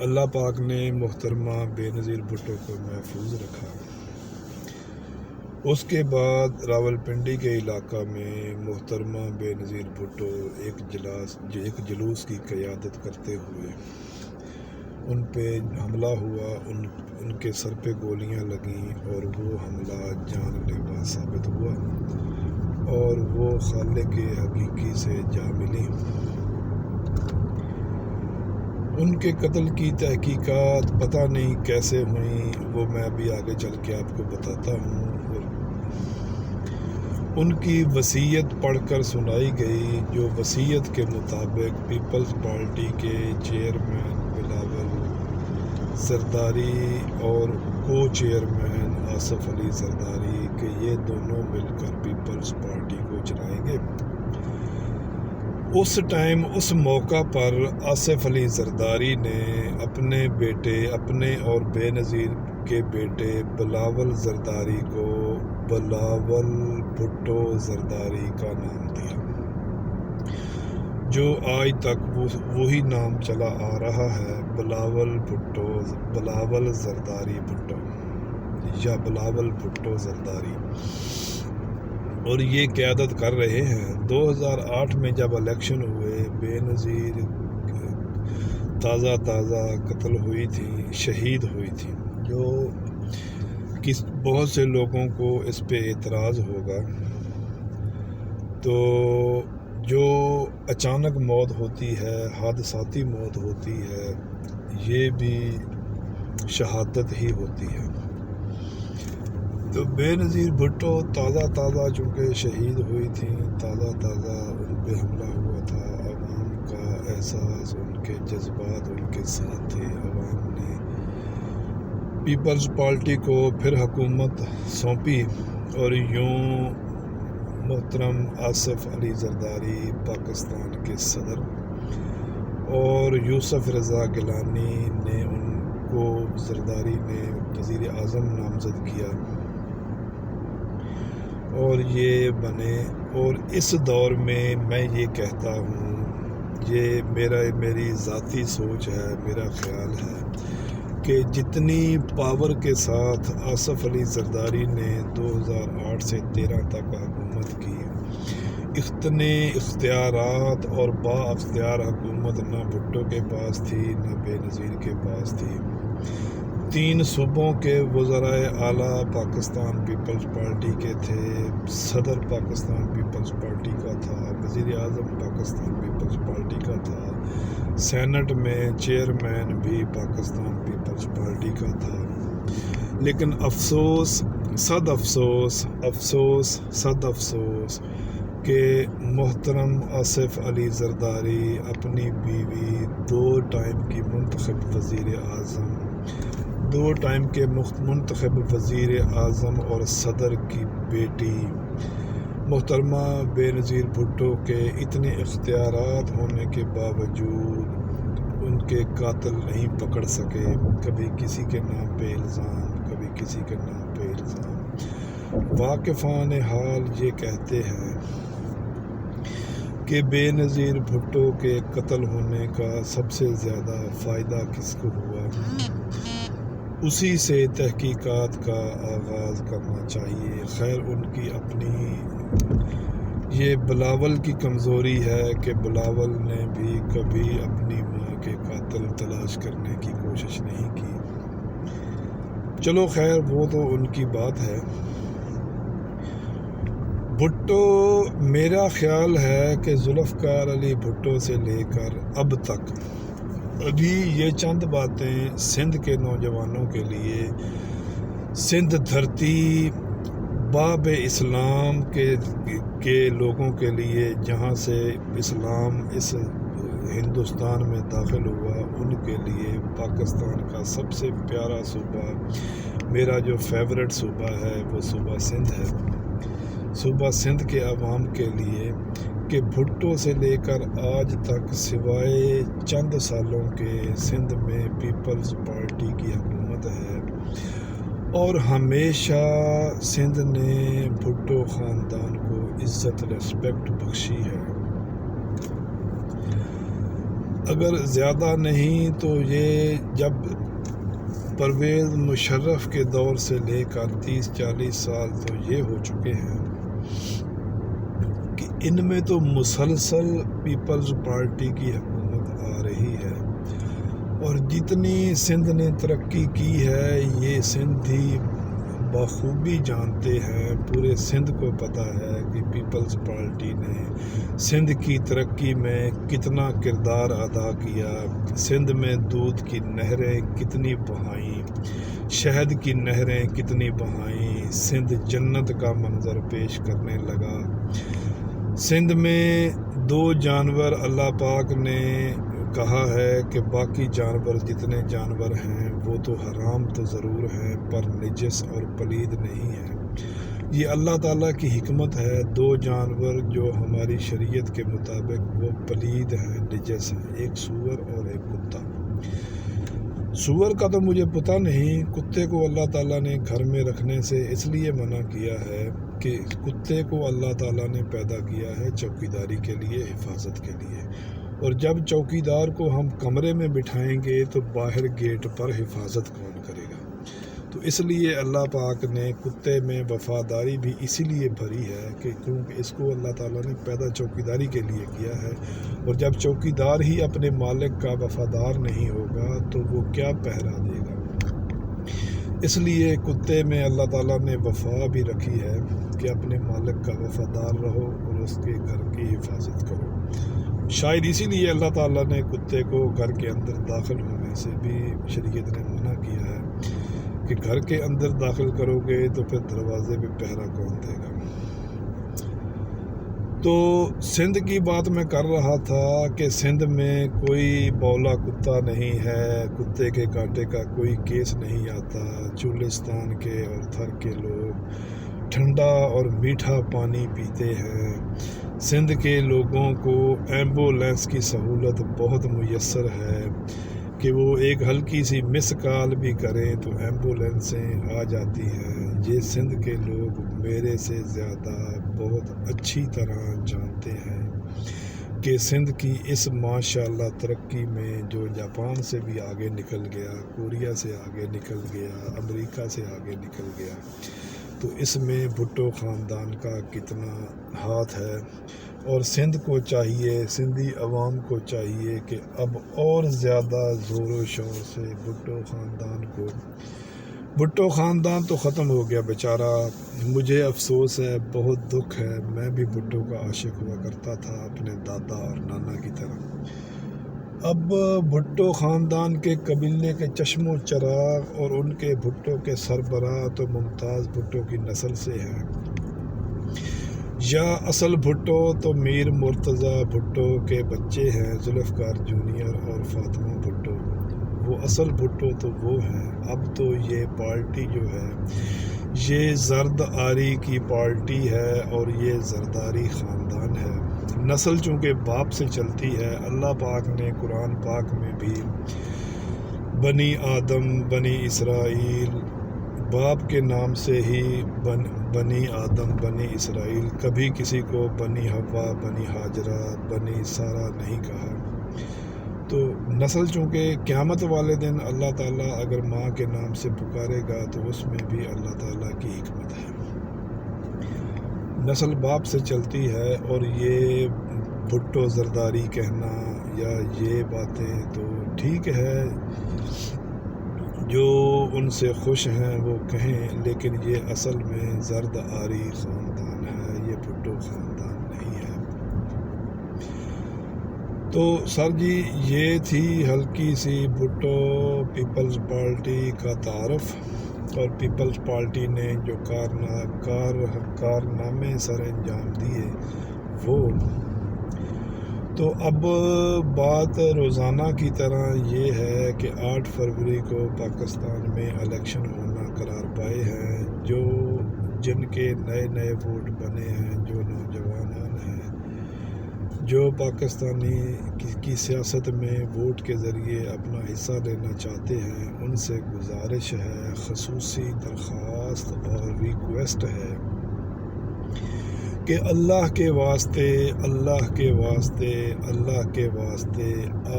اللہ پاک نے محترمہ بے نظیر بھٹو کو محفوظ رکھا۔ اس کے بعد راولپنڈی کے علاقہ میں محترمہ بے نظیر بھٹو ایک جلوس کی قیادت کرتے ہوئے ان پہ حملہ ہوا، ان کے سر پہ گولیاں لگیں اور وہ حملہ جان لیوا ثابت ہوا اور وہ خالق حقیقی سے جا ملی۔ ان کے قتل کی تحقیقات پتہ نہیں کیسے ہوئیں، وہ میں ابھی آگے چل کے آپ کو بتاتا ہوں۔ ان کی وصیت پڑھ کر سنائی گئی، جو وصیت کے مطابق پیپلز پارٹی کے چیئرمین بلاول زرداری اور کو چیئرمین آصف علی زرداری کہ یہ دونوں مل کر پیپلز پارٹی کو چلائیں گے۔ اس ٹائم اس موقع پر آصف علی زرداری نے اپنے اور بے نظیر کے بیٹے بلاول زرداری کو بلاول بھٹو زرداری کا نام دیا، جو آج تک وہی نام چلا آ رہا ہے، بلاول زرداری بھٹو یا بلاول بھٹو زرداری، اور یہ قیادت کر رہے ہیں۔ 2008 میں جب الیکشن ہوئے، بے نظیر تازہ قتل ہوئی تھی، شہید ہوئی تھی، جو بہت سے لوگوں کو اس پہ اعتراض ہوگا۔ تو جو اچانک موت ہوتی ہے، حادثاتی موت ہوتی ہے، یہ بھی شہادت ہی ہوتی ہے۔ تو بے نظیر بھٹو تازہ چونکہ شہید ہوئی تھیں، تازہ ان پہ حملہ ہوا تھا، عوام کا احساس، ان کے جذبات ان کے ساتھ تھے، عوام نے پیپلز پارٹی کو پھر حکومت سونپی اور یوں محترم آصف علی زرداری پاکستان کے صدر اور یوسف رضا گیلانی نے ان کو زرداری نے وزیر اعظم نامزد کیا اور یہ بنے۔ اور اس دور میں میں یہ کہتا ہوں، یہ میری ذاتی سوچ ہے، میرا خیال ہے کہ جتنی پاور کے ساتھ آصف علی زرداری نے 2008 سے 13 تک حکومت کی، اتنے اختیارات اور با اختیار حکومت نہ بھٹو کے پاس تھی نہ بے نظیر کے پاس تھی۔ 3 صوبوں کے وزرائے اعلیٰ پاکستان پیپلز پارٹی کے تھے، صدر پاکستان پیپلز پارٹی کا تھا، وزیر اعظم پاکستان پیپلز پارٹی کا تھا، سینٹ میں چیئرمین بھی پاکستان پیپلز پارٹی کا تھا۔ لیکن افسوس صد افسوس کہ محترم آصف علی زرداری اپنی بیوی، 2 ٹائم کی منتخب وزیر اعظم، 2 ٹائم کے منتخب وزیر اعظم اور صدر کی بیٹی محترمہ بے نظیر بھٹو کے اتنے اختیارات ہونے کے باوجود ان کے قاتل نہیں پکڑ سکے۔ کبھی کسی کے نام پہ الزام، کبھی کسی کے نام پہ الزام۔ واقفان حال یہ کہتے ہیں کہ بے نظیر بھٹو کے قتل ہونے کا سب سے زیادہ فائدہ کس کو ہوا؟ اسی سے تحقیقات کا آغاز کرنا چاہیے۔ خیر، ان کی اپنی یہ بلاول کی کمزوری ہے کہ بلاول نے بھی کبھی اپنی ماں کے قاتل تلاش کرنے کی کوشش نہیں کی۔ چلو خیر، وہ تو ان کی بات ہے۔ بھٹو، میرا خیال ہے کہ ذوالفقار علی بھٹو سے لے کر اب تک ابھی یہ چند باتیں سندھ کے نوجوانوں کے لیے، سندھ دھرتی باب اسلام کے لوگوں کے لیے، جہاں سے اسلام اس ہندوستان میں داخل ہوا، ان کے لیے پاکستان کا سب سے پیارا صوبہ، میرا جو فیورٹ صوبہ ہے وہ صوبہ سندھ ہے۔ صوبہ سندھ کے عوام کے لیے کہ بھٹو سے لے کر آج تک سوائے چند سالوں کے سندھ میں پیپلز پارٹی کی حکومت ہے، اور ہمیشہ سندھ نے بھٹو خاندان کو عزت ریسپیکٹ بخشی ہے۔ اگر زیادہ نہیں تو یہ جب پرویز مشرف کے دور سے لے کر 30-40 سال تو یہ ہو چکے ہیں کہ ان میں تو مسلسل پیپلز پارٹی کی حکومت آ رہی ہے، اور جتنی سندھ نے ترقی کی ہے یہ سندھی بخوبی جانتے ہیں۔ پورے سندھ کو پتہ ہے کہ پیپلز پارٹی نے سندھ کی ترقی میں کتنا کردار ادا کیا۔ سندھ میں دودھ کی نہریں کتنی بہائیں، شہد کی نہریں کتنی بہائیں، سندھ جنت کا منظر پیش کرنے لگا۔ سندھ میں 2 جانور اللہ پاک نے کہا ہے کہ باقی جانور جتنے جانور ہیں وہ تو حرام تو ضرور ہیں پر نجس اور پلید نہیں ہیں۔ یہ اللہ تعالیٰ کی حکمت ہے۔ 2 جانور جو ہماری شریعت کے مطابق وہ پلید ہیں، نجس ہیں، ایک سور اور ایک کتا۔ سور کا تو مجھے پتہ نہیں، کتے کو اللہ تعالیٰ نے گھر میں رکھنے سے اس لیے منع کیا ہے کہ کتے کو اللہ تعالیٰ نے پیدا کیا ہے چوکیداری کے لیے، حفاظت کے لیے، اور جب چوکیدار کو ہم کمرے میں بٹھائیں گے تو باہر گیٹ پر حفاظت کون کرے گا؟ تو اس لیے اللہ پاک نے کتے میں وفاداری بھی اسی لیے بھری ہے کہ کیونکہ اس کو اللہ تعالیٰ نے پیدا چوکیداری کے لیے کیا ہے، اور جب چوکیدار ہی اپنے مالک کا وفادار نہیں ہوگا تو وہ کیا پہرا دے گا؟ اس لیے کتے میں اللہ تعالیٰ نے وفا بھی رکھی ہے کہ اپنے مالک کا وفادار رہو اور اس کے گھر کی حفاظت کرو۔ شاید اسی لیے اللہ تعالیٰ نے کتے کو گھر کے اندر داخل ہونے سے بھی شریعت نے منع کیا ہے کہ گھر کے اندر داخل کرو گے تو پھر دروازے پہ پہرا کون دے گا؟ تو سندھ کی بات میں کر رہا تھا کہ سندھ میں کوئی بولا کتا نہیں ہے، کتے کے کاٹے کا کوئی کیس نہیں آتا۔ چولستان کے اور تھر کے لوگ ٹھنڈا اور میٹھا پانی پیتے ہیں۔ سندھ کے لوگوں کو ایمبولینس کی سہولت بہت میسر ہے کہ وہ ایک ہلکی سی مس کال بھی کریں تو ایمبولینسیں آ جاتی ہیں۔ یہ سندھ کے لوگ میرے سے زیادہ بہت اچھی طرح جانتے ہیں کہ سندھ کی اس ماشاءاللہ ترقی میں جو جاپان سے بھی آگے نکل گیا، کوریا سے آگے نکل گیا، امریکہ سے آگے نکل گیا، تو اس میں بھٹو خاندان کا کتنا ہاتھ ہے، اور سندھ کو چاہیے، سندھی عوام کو چاہیے کہ اب اور زیادہ زور و شور سے بھٹو خاندان تو ختم ہو گیا بیچارہ، مجھے افسوس ہے، بہت دکھ ہے، میں بھی بھٹو کا عاشق ہوا کرتا تھا اپنے دادا اور نانا کی طرح۔ اب بھٹو خاندان کے قبیلے کے چشم و چراغ اور ان کے بھٹو کے سربراہ تو ممتاز بھٹو کی نسل سے ہیں، یا اصل بھٹو تو میر مرتضیٰ بھٹو کے بچے ہیں، ذوالفقار جونیئر اور فاطمہ بھٹو، وہ اصل بھٹو تو وہ ہیں۔ اب تو یہ پارٹی جو ہے یہ زرد آری کی پارٹی ہے، اور یہ زرداری خاندان ہے، نسل چونکہ باپ سے چلتی ہے۔ اللہ پاک نے قرآن پاک میں بھی بنی آدم، بنی اسرائیل، باپ کے نام سے ہی بنی آدم، بنی اسرائیل، کبھی کسی کو بنی حوا، بنی ہاجرہ، بنی سارہ نہیں کہا۔ تو نسل چونکہ قیامت والے دن اللہ تعالیٰ اگر ماں کے نام سے پکارے گا تو اس میں بھی اللہ تعالیٰ کی حکمت ہے، نسل باپ سے چلتی ہے۔ اور یہ بھٹو زرداری کہنا یا یہ باتیں تو ٹھیک ہے، جو ان سے خوش ہیں وہ کہیں، لیکن یہ اصل میں زرد آری خاندان ہے، یہ بھٹو خاندان نہیں ہے۔ تو سر جی یہ تھی ہلکی سی بھٹو پیپلز پارٹی کا تعارف، اور پیپلز پارٹی نے جو کارنامے سر انجام دیے وہ۔ تو اب بات روزانہ کی طرح یہ ہے کہ 8 فروری کو پاکستان میں الیکشن ہونا قرار پائے ہیں، جن کے نئے ووٹ بنے ہیں، جو نوجوان ہیں، جو پاکستانی کی سیاست میں ووٹ کے ذریعے اپنا حصہ لینا چاہتے ہیں، ان سے گزارش ہے، خصوصی درخواست اور ریکویسٹ ہے کہ اللہ کے واسطے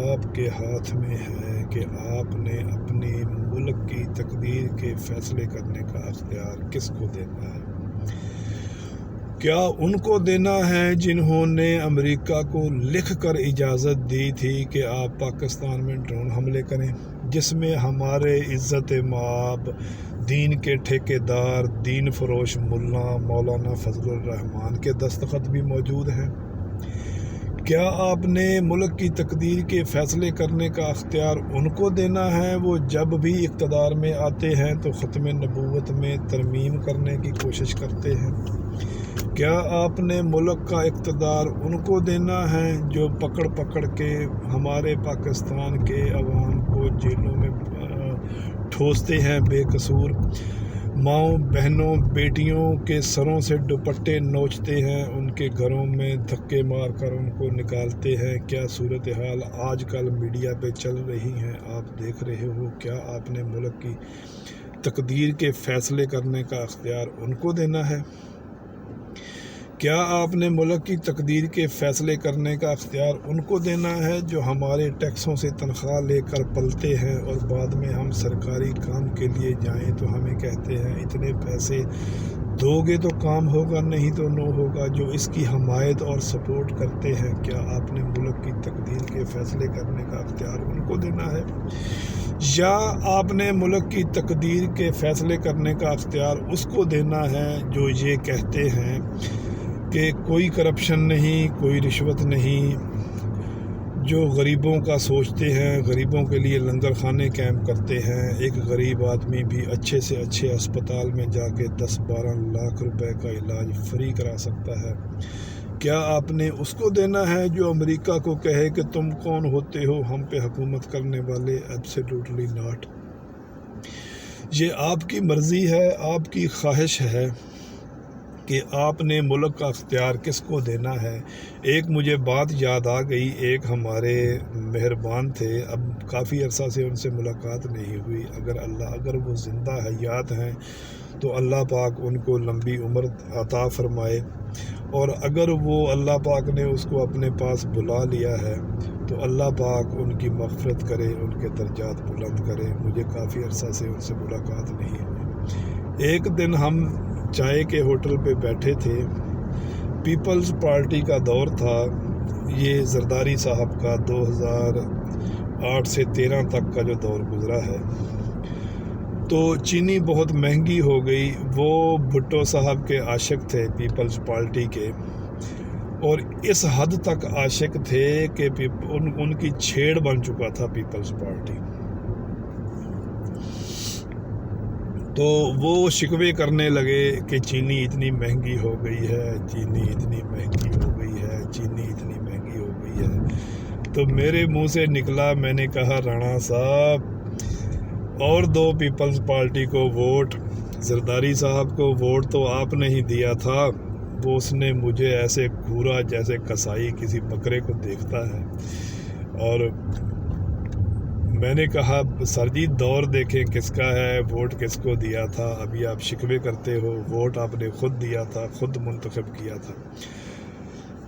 آپ کے ہاتھ میں ہے کہ آپ نے اپنی ملک کی تقدیر کے فیصلے کرنے کا اختیار کس کو دینا ہے؟ کیا ان کو دینا ہے جنہوں نے امریکہ کو لکھ کر اجازت دی تھی کہ آپ پاکستان میں ڈرون حملے کریں، جس میں ہمارے عزت مآب دین کے ٹھیکیدار، دین فروش ملا مولانا فضل الرحمان کے دستخط بھی موجود ہیں؟ کیا آپ نے ملک کی تقدیر کے فیصلے کرنے کا اختیار ان کو دینا ہے، وہ جب بھی اقتدار میں آتے ہیں تو ختم نبوت میں ترمیم کرنے کی کوشش کرتے ہیں؟ کیا آپ نے ملک کا اقتدار ان کو دینا ہے جو پکڑ کے ہمارے پاکستان کے عوام کو جیلوں میں ٹھوستے ہیں، بے قصور ماؤں بہنوں بیٹیوں کے سروں سے دوپٹے نوچتے ہیں، ان کے گھروں میں دھکے مار کر ان کو نکالتے ہیں؟ کیا صورتحال آج کل میڈیا پہ چل رہی ہیں آپ دیکھ رہے ہو؟ کیا آپ نے ملک کی تقدیر کے فیصلے کرنے کا اختیار ان کو دینا ہے؟ کیا آپ نے ملک کی تقدیر کے فیصلے کرنے کا اختیار ان کو دینا ہے جو ہمارے ٹیکسوں سے تنخواہ لے کر پلتے ہیں، اور بعد میں ہم سرکاری کام کے لیے جائیں تو ہمیں کہتے ہیں اتنے پیسے دو گے تو کام ہوگا، نہیں تو نو ہوگا، جو اس کی حمایت اور سپورٹ کرتے ہیں؟ کیا آپ نے ملک کی تقدیر کے فیصلے کرنے کا اختیار ان کو دینا ہے، یا آپ نے ملک کی تقدیر کے فیصلے کرنے کا اختیار اس کو دینا ہے جو یہ کہتے ہیں کہ کوئی کرپشن نہیں، کوئی رشوت نہیں، جو غریبوں کا سوچتے ہیں، غریبوں کے لیے لنگر خانے قائم کرتے ہیں، ایک غریب آدمی بھی اچھے سے اچھے اسپتال میں جا کے 10-12 لاکھ روپے کا علاج فری کرا سکتا ہے؟ کیا آپ نے اس کو دینا ہے جو امریکہ کو کہے کہ تم کون ہوتے ہو ہم پہ حکومت کرنے والے؟ Absolutely not. یہ آپ کی مرضی ہے، آپ کی خواہش ہے کہ آپ نے ملک کا اختیار کس کو دینا ہے۔ ایک مجھے بات یاد آ گئی، ایک ہمارے مہربان تھے، اب کافی عرصہ سے ان سے ملاقات نہیں ہوئی، اگر وہ زندہ حیات ہیں تو اللہ پاک ان کو لمبی عمر عطا فرمائے، اور اگر وہ اللہ پاک نے اس کو اپنے پاس بلا لیا ہے تو اللہ پاک ان کی مغفرت کرے، ان کے درجات بلند کرے۔ مجھے کافی عرصہ سے ان سے ملاقات نہیں ہوئی۔ ایک دن ہم چائے کے ہوٹل پہ بیٹھے تھے، پیپلز پارٹی کا دور تھا، یہ زرداری صاحب کا 2008 سے 13 تک کا جو دور گزرا ہے، تو چینی بہت مہنگی ہو گئی۔ وہ بھٹو صاحب کے عاشق تھے پیپلز پارٹی کے، اور اس حد تک عاشق تھے کہ ان کی چھیڑ بن چکا تھا پیپلز پارٹی۔ تو وہ شکوے کرنے لگے کہ چینی اتنی مہنگی ہو گئی ہے، چینی اتنی مہنگی ہو گئی ہے، چینی اتنی مہنگی ہو گئی ہے۔ تو میرے منہ سے نکلا، میں نے کہا رانا صاحب اور دو پیپلز پارٹی کو ووٹ، زرداری صاحب کو ووٹ تو آپ نے ہی دیا تھا۔ وہ اس نے مجھے ایسے گھورا جیسے کسائی کسی بکرے کو دیکھتا ہے، اور میں نے کہا سر جی دور دیکھیں کس کا ہے، ووٹ کس کو دیا تھا، ابھی آپ شکوے کرتے ہو، ووٹ آپ نے خود دیا تھا، خود منتخب کیا تھا۔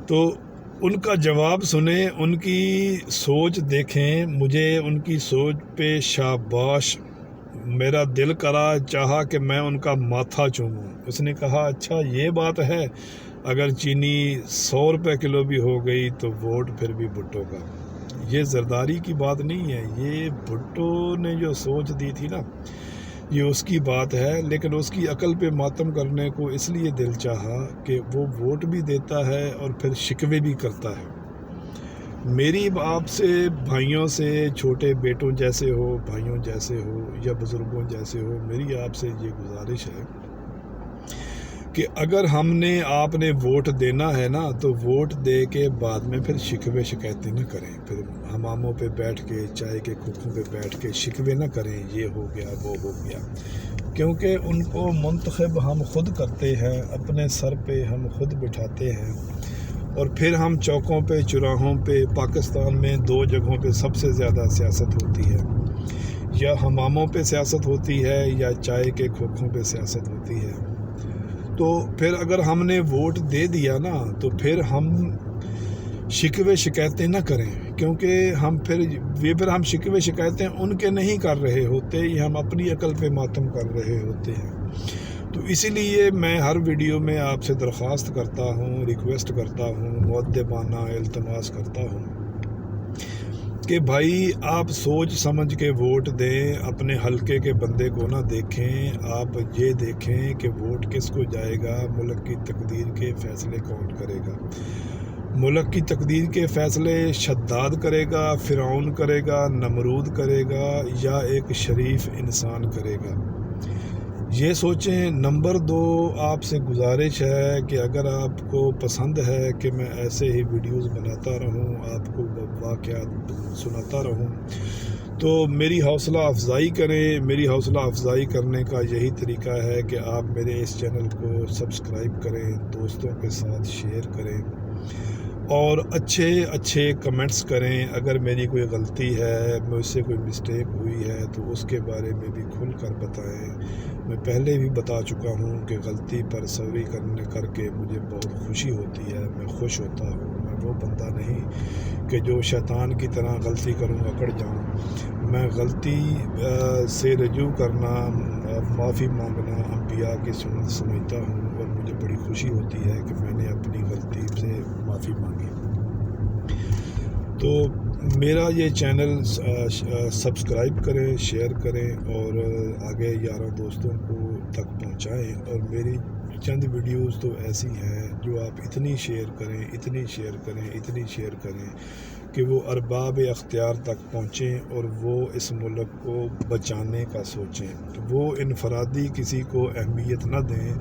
تو ان کا جواب سنیں، ان کی سوچ دیکھیں، مجھے ان کی سوچ پہ شاباش، میرا دل کرا، چاہا کہ میں ان کا ماتھا چوموں۔ اس نے کہا اچھا یہ بات ہے، اگر چینی 100 روپے کلو بھی ہو گئی تو ووٹ پھر بھی بھٹو کا۔ یہ زرداری کی بات نہیں ہے، یہ بھٹو نے جو سوچ دی تھی نا، یہ اس کی بات ہے، لیکن اس کی عقل پہ ماتم کرنے کو اس لیے دل چاہا کہ وہ ووٹ بھی دیتا ہے اور پھر شکوے بھی کرتا ہے۔ میری آپ سے بھائیوں سے، چھوٹے بیٹوں جیسے ہو، بھائیوں جیسے ہو یا بزرگوں جیسے ہو، میری آپ سے یہ گزارش ہے کہ اگر ہم نے آپ نے ووٹ دینا ہے نا، تو ووٹ دے کے بعد میں پھر شکوے شکایتیں نہ کریں، پھر حماموں پہ بیٹھ کے، چائے کے کھوکھوں پہ بیٹھ کے شکوے نہ کریں، یہ ہو گیا وہ ہو گیا، کیونکہ ان کو منتخب ہم خود کرتے ہیں، اپنے سر پہ ہم خود بٹھاتے ہیں، اور پھر ہم چوکوں پہ، چوراہوں پہ، پاکستان میں 2 جگہوں پہ سب سے زیادہ سیاست ہوتی ہے، یا حماموں پہ سیاست ہوتی ہے یا چائے کے کھوکھوں پہ سیاست ہوتی ہے۔ تو پھر اگر ہم نے ووٹ دے دیا نا، تو پھر ہم شکوے شکایتیں نہ کریں، کیونکہ ہم شکوے شکایتیں ان کے نہیں کر رہے ہوتے، یہ ہم اپنی عقل پہ ماتم کر رہے ہوتے ہیں۔ تو اسی لیے میں ہر ویڈیو میں آپ سے درخواست کرتا ہوں، ریکویسٹ کرتا ہوں، مؤدبانہ التماس کرتا ہوں کہ بھائی آپ سوچ سمجھ کے ووٹ دیں، اپنے حلقے کے بندے کو نہ دیکھیں، آپ یہ دیکھیں کہ ووٹ کس کو جائے گا، ملک کی تقدیر کے فیصلے کون کرے گا۔ ملک کی تقدیر کے فیصلے شداد کرے گا، فرعون کرے گا، نمرود کرے گا، یا ایک شریف انسان کرے گا، یہ سوچیں۔ نمبر 2، آپ سے گزارش ہے کہ اگر آپ کو پسند ہے کہ میں ایسے ہی ویڈیوز بناتا رہوں، آپ کو واقعات سناتا رہوں، تو میری حوصلہ افزائی کریں۔ میری حوصلہ افزائی کرنے کا یہی طریقہ ہے کہ آپ میرے اس چینل کو سبسکرائب کریں، دوستوں کے ساتھ شیئر کریں، اور اچھے کمنٹس کریں۔ اگر میری کوئی غلطی ہے، مجھ سے کوئی مسٹیک ہوئی ہے، تو اس کے بارے میں بھی کھل کر بتائیں۔ میں پہلے بھی بتا چکا ہوں کہ غلطی پر سوری کر کے مجھے بہت خوشی ہوتی ہے، میں خوش ہوتا ہوں۔ میں وہ بندہ نہیں کہ جو شیطان کی طرح غلطی کروں اکڑ جاؤں۔ میں غلطی سے رجوع کرنا، معافی مانگنا انبیاء کی سنت سمجھتا ہوں، اور مجھے بڑی خوشی ہوتی ہے کہ میں نے اپنی غلطی سے معافی مانگی۔ تو میرا یہ چینل سبسکرائب کریں، شیئر کریں، اور آگے یاروں دوستوں کو تک پہنچائیں۔ اور میری چند ویڈیوز تو ایسی ہیں جو آپ اتنی شیئر کریں، اتنی شیئر کریں، اتنی شیئر کریں کہ وہ ارباب اختیار تک پہنچیں، اور وہ اس ملک کو بچانے کا سوچیں، وہ انفرادی کسی کو اہمیت نہ دیں۔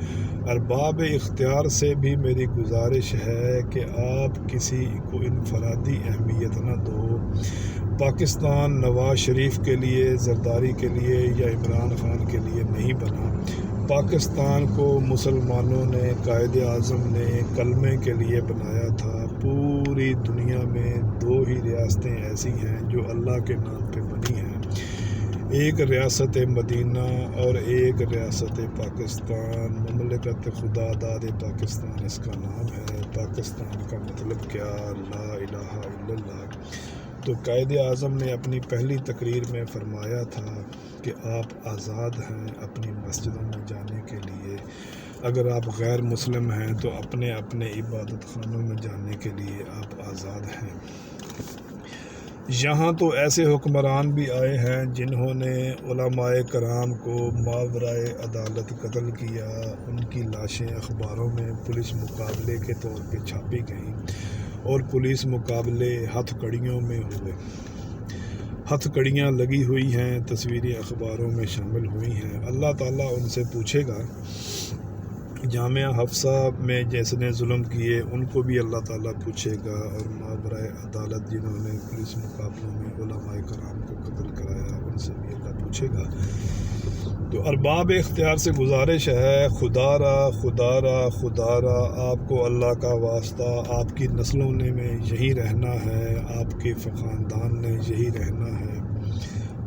ارباب اختیار سے بھی میری گزارش ہے کہ آپ کسی کو انفرادی اہمیت نہ دو۔ پاکستان نواز شریف کے لیے، زرداری کے لیے یا عمران خان کے لیے نہیں بنا۔ پاکستان کو مسلمانوں نے، قائد اعظم نے کلمے کے لیے بنایا تھا۔ پوری دنیا میں 2 ہی ریاستیں ایسی ہیں جو اللہ کے نام پہ بنی ہیں، ایک ریاست مدینہ اور ایک ریاست پاکستان۔ مملکت خدا داد پاکستان اس کا نام ہے۔ پاکستان کا مطلب کیا؟ لا الہ الا اللہ۔ تو قائد اعظم نے اپنی پہلی تقریر میں فرمایا تھا کہ آپ آزاد ہیں اپنی مسجدوں میں جانے کے لیے، اگر آپ غیر مسلم ہیں تو اپنے اپنے عبادت خانوں میں جانے کے لیے آپ آزاد ہیں۔ یہاں تو ایسے حکمران بھی آئے ہیں جنہوں نے علماء کرام کو ماورائے عدالت قتل کیا، ان کی لاشیں اخباروں میں پولیس مقابلے کے طور پہ چھاپی گئیں اور پولیس مقابلے ہتھ کڑیوں میں ہوئے، ہتھ کڑیاں لگی ہوئی ہیں، تصویریں اخباروں میں شامل ہوئی ہیں۔ اللہ تعالیٰ ان سے پوچھے گا، جامعہ حفصہ میں جس نے ظلم کیے ان کو بھی اللہ تعالیٰ پوچھے گا، اور ماورائے عدالت جنہوں نے پولیس مقابلوں میں علماء کرام کو قتل کرایا ان سے بھی اللہ پوچھے گا۔ تو ارباب اختیار سے گزارش ہے، خدا را آپ کو اللہ کا واسطہ، آپ کی نسلوں نے میں یہی رہنا ہے، آپ کے خاندان نے یہی رہنا ہے،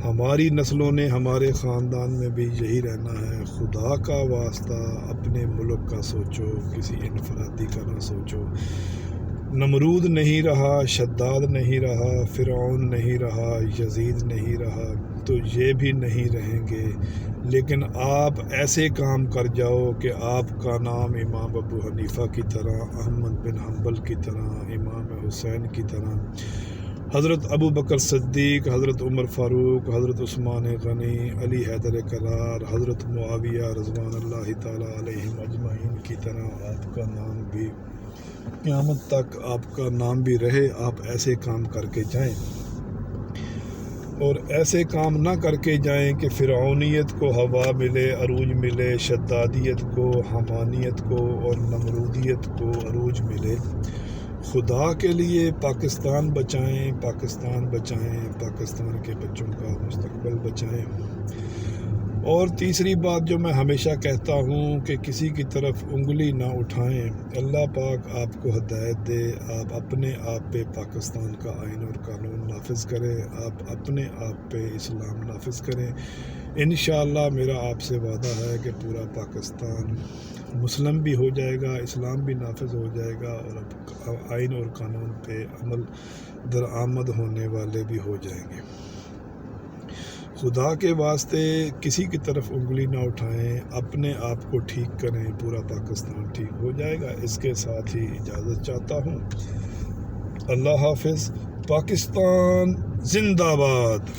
ہماری نسلوں نے ہمارے خاندان میں بھی یہی رہنا ہے، خدا کا واسطہ اپنے ملک کا سوچو، کسی انفرادی کا نہ سوچو۔ نمرود نہیں رہا، شداد نہیں رہا، فرعون نہیں رہا، یزید نہیں رہا، تو یہ بھی نہیں رہیں گے، لیکن آپ ایسے کام کر جاؤ کہ آپ کا نام امام ابو حنیفہ کی طرح، احمد بن حنبل کی طرح، امام حسین کی طرح، حضرت ابو بکر صدیق، حضرت عمر فاروق، حضرت عثمان غنی، علی حیدر کرار، حضرت معاویہ رضوان اللہ تعالیٰ علیہم اجمعین کی طرح آپ کا نام بھی قیامت تک آپ کا نام بھی رہے۔ آپ ایسے کام کر کے جائیں، اور ایسے کام نہ کر کے جائیں کہ فرعونیت کو ہوا ملے، عروج ملے، شدادیت کو، حمانیت کو اور نمرودیت کو عروج ملے۔ خدا کے لیے پاکستان بچائیں، پاکستان بچائیں، پاکستان کے بچوں کا مستقبل بچائیں۔ اور تیسری بات جو میں ہمیشہ کہتا ہوں کہ کسی کی طرف انگلی نہ اٹھائیں، اللہ پاک آپ کو ہدایت دے، آپ اپنے آپ پہ پاکستان کا آئین اور قانون نافذ کریں، آپ اپنے آپ پہ اسلام نافذ کریں۔ انشاءاللہ میرا آپ سے وعدہ ہے کہ پورا پاکستان مسلم بھی ہو جائے گا، اسلام بھی نافذ ہو جائے گا، اور آئین اور قانون پہ عمل درآمد ہونے والے بھی ہو جائیں گے۔ خدا کے واسطے کسی کی طرف انگلی نہ اٹھائیں، اپنے آپ کو ٹھیک کریں، پورا پاکستان ٹھیک ہو جائے گا۔ اس کے ساتھ ہی اجازت چاہتا ہوں۔ اللہ حافظ۔ پاکستان زندہ باد۔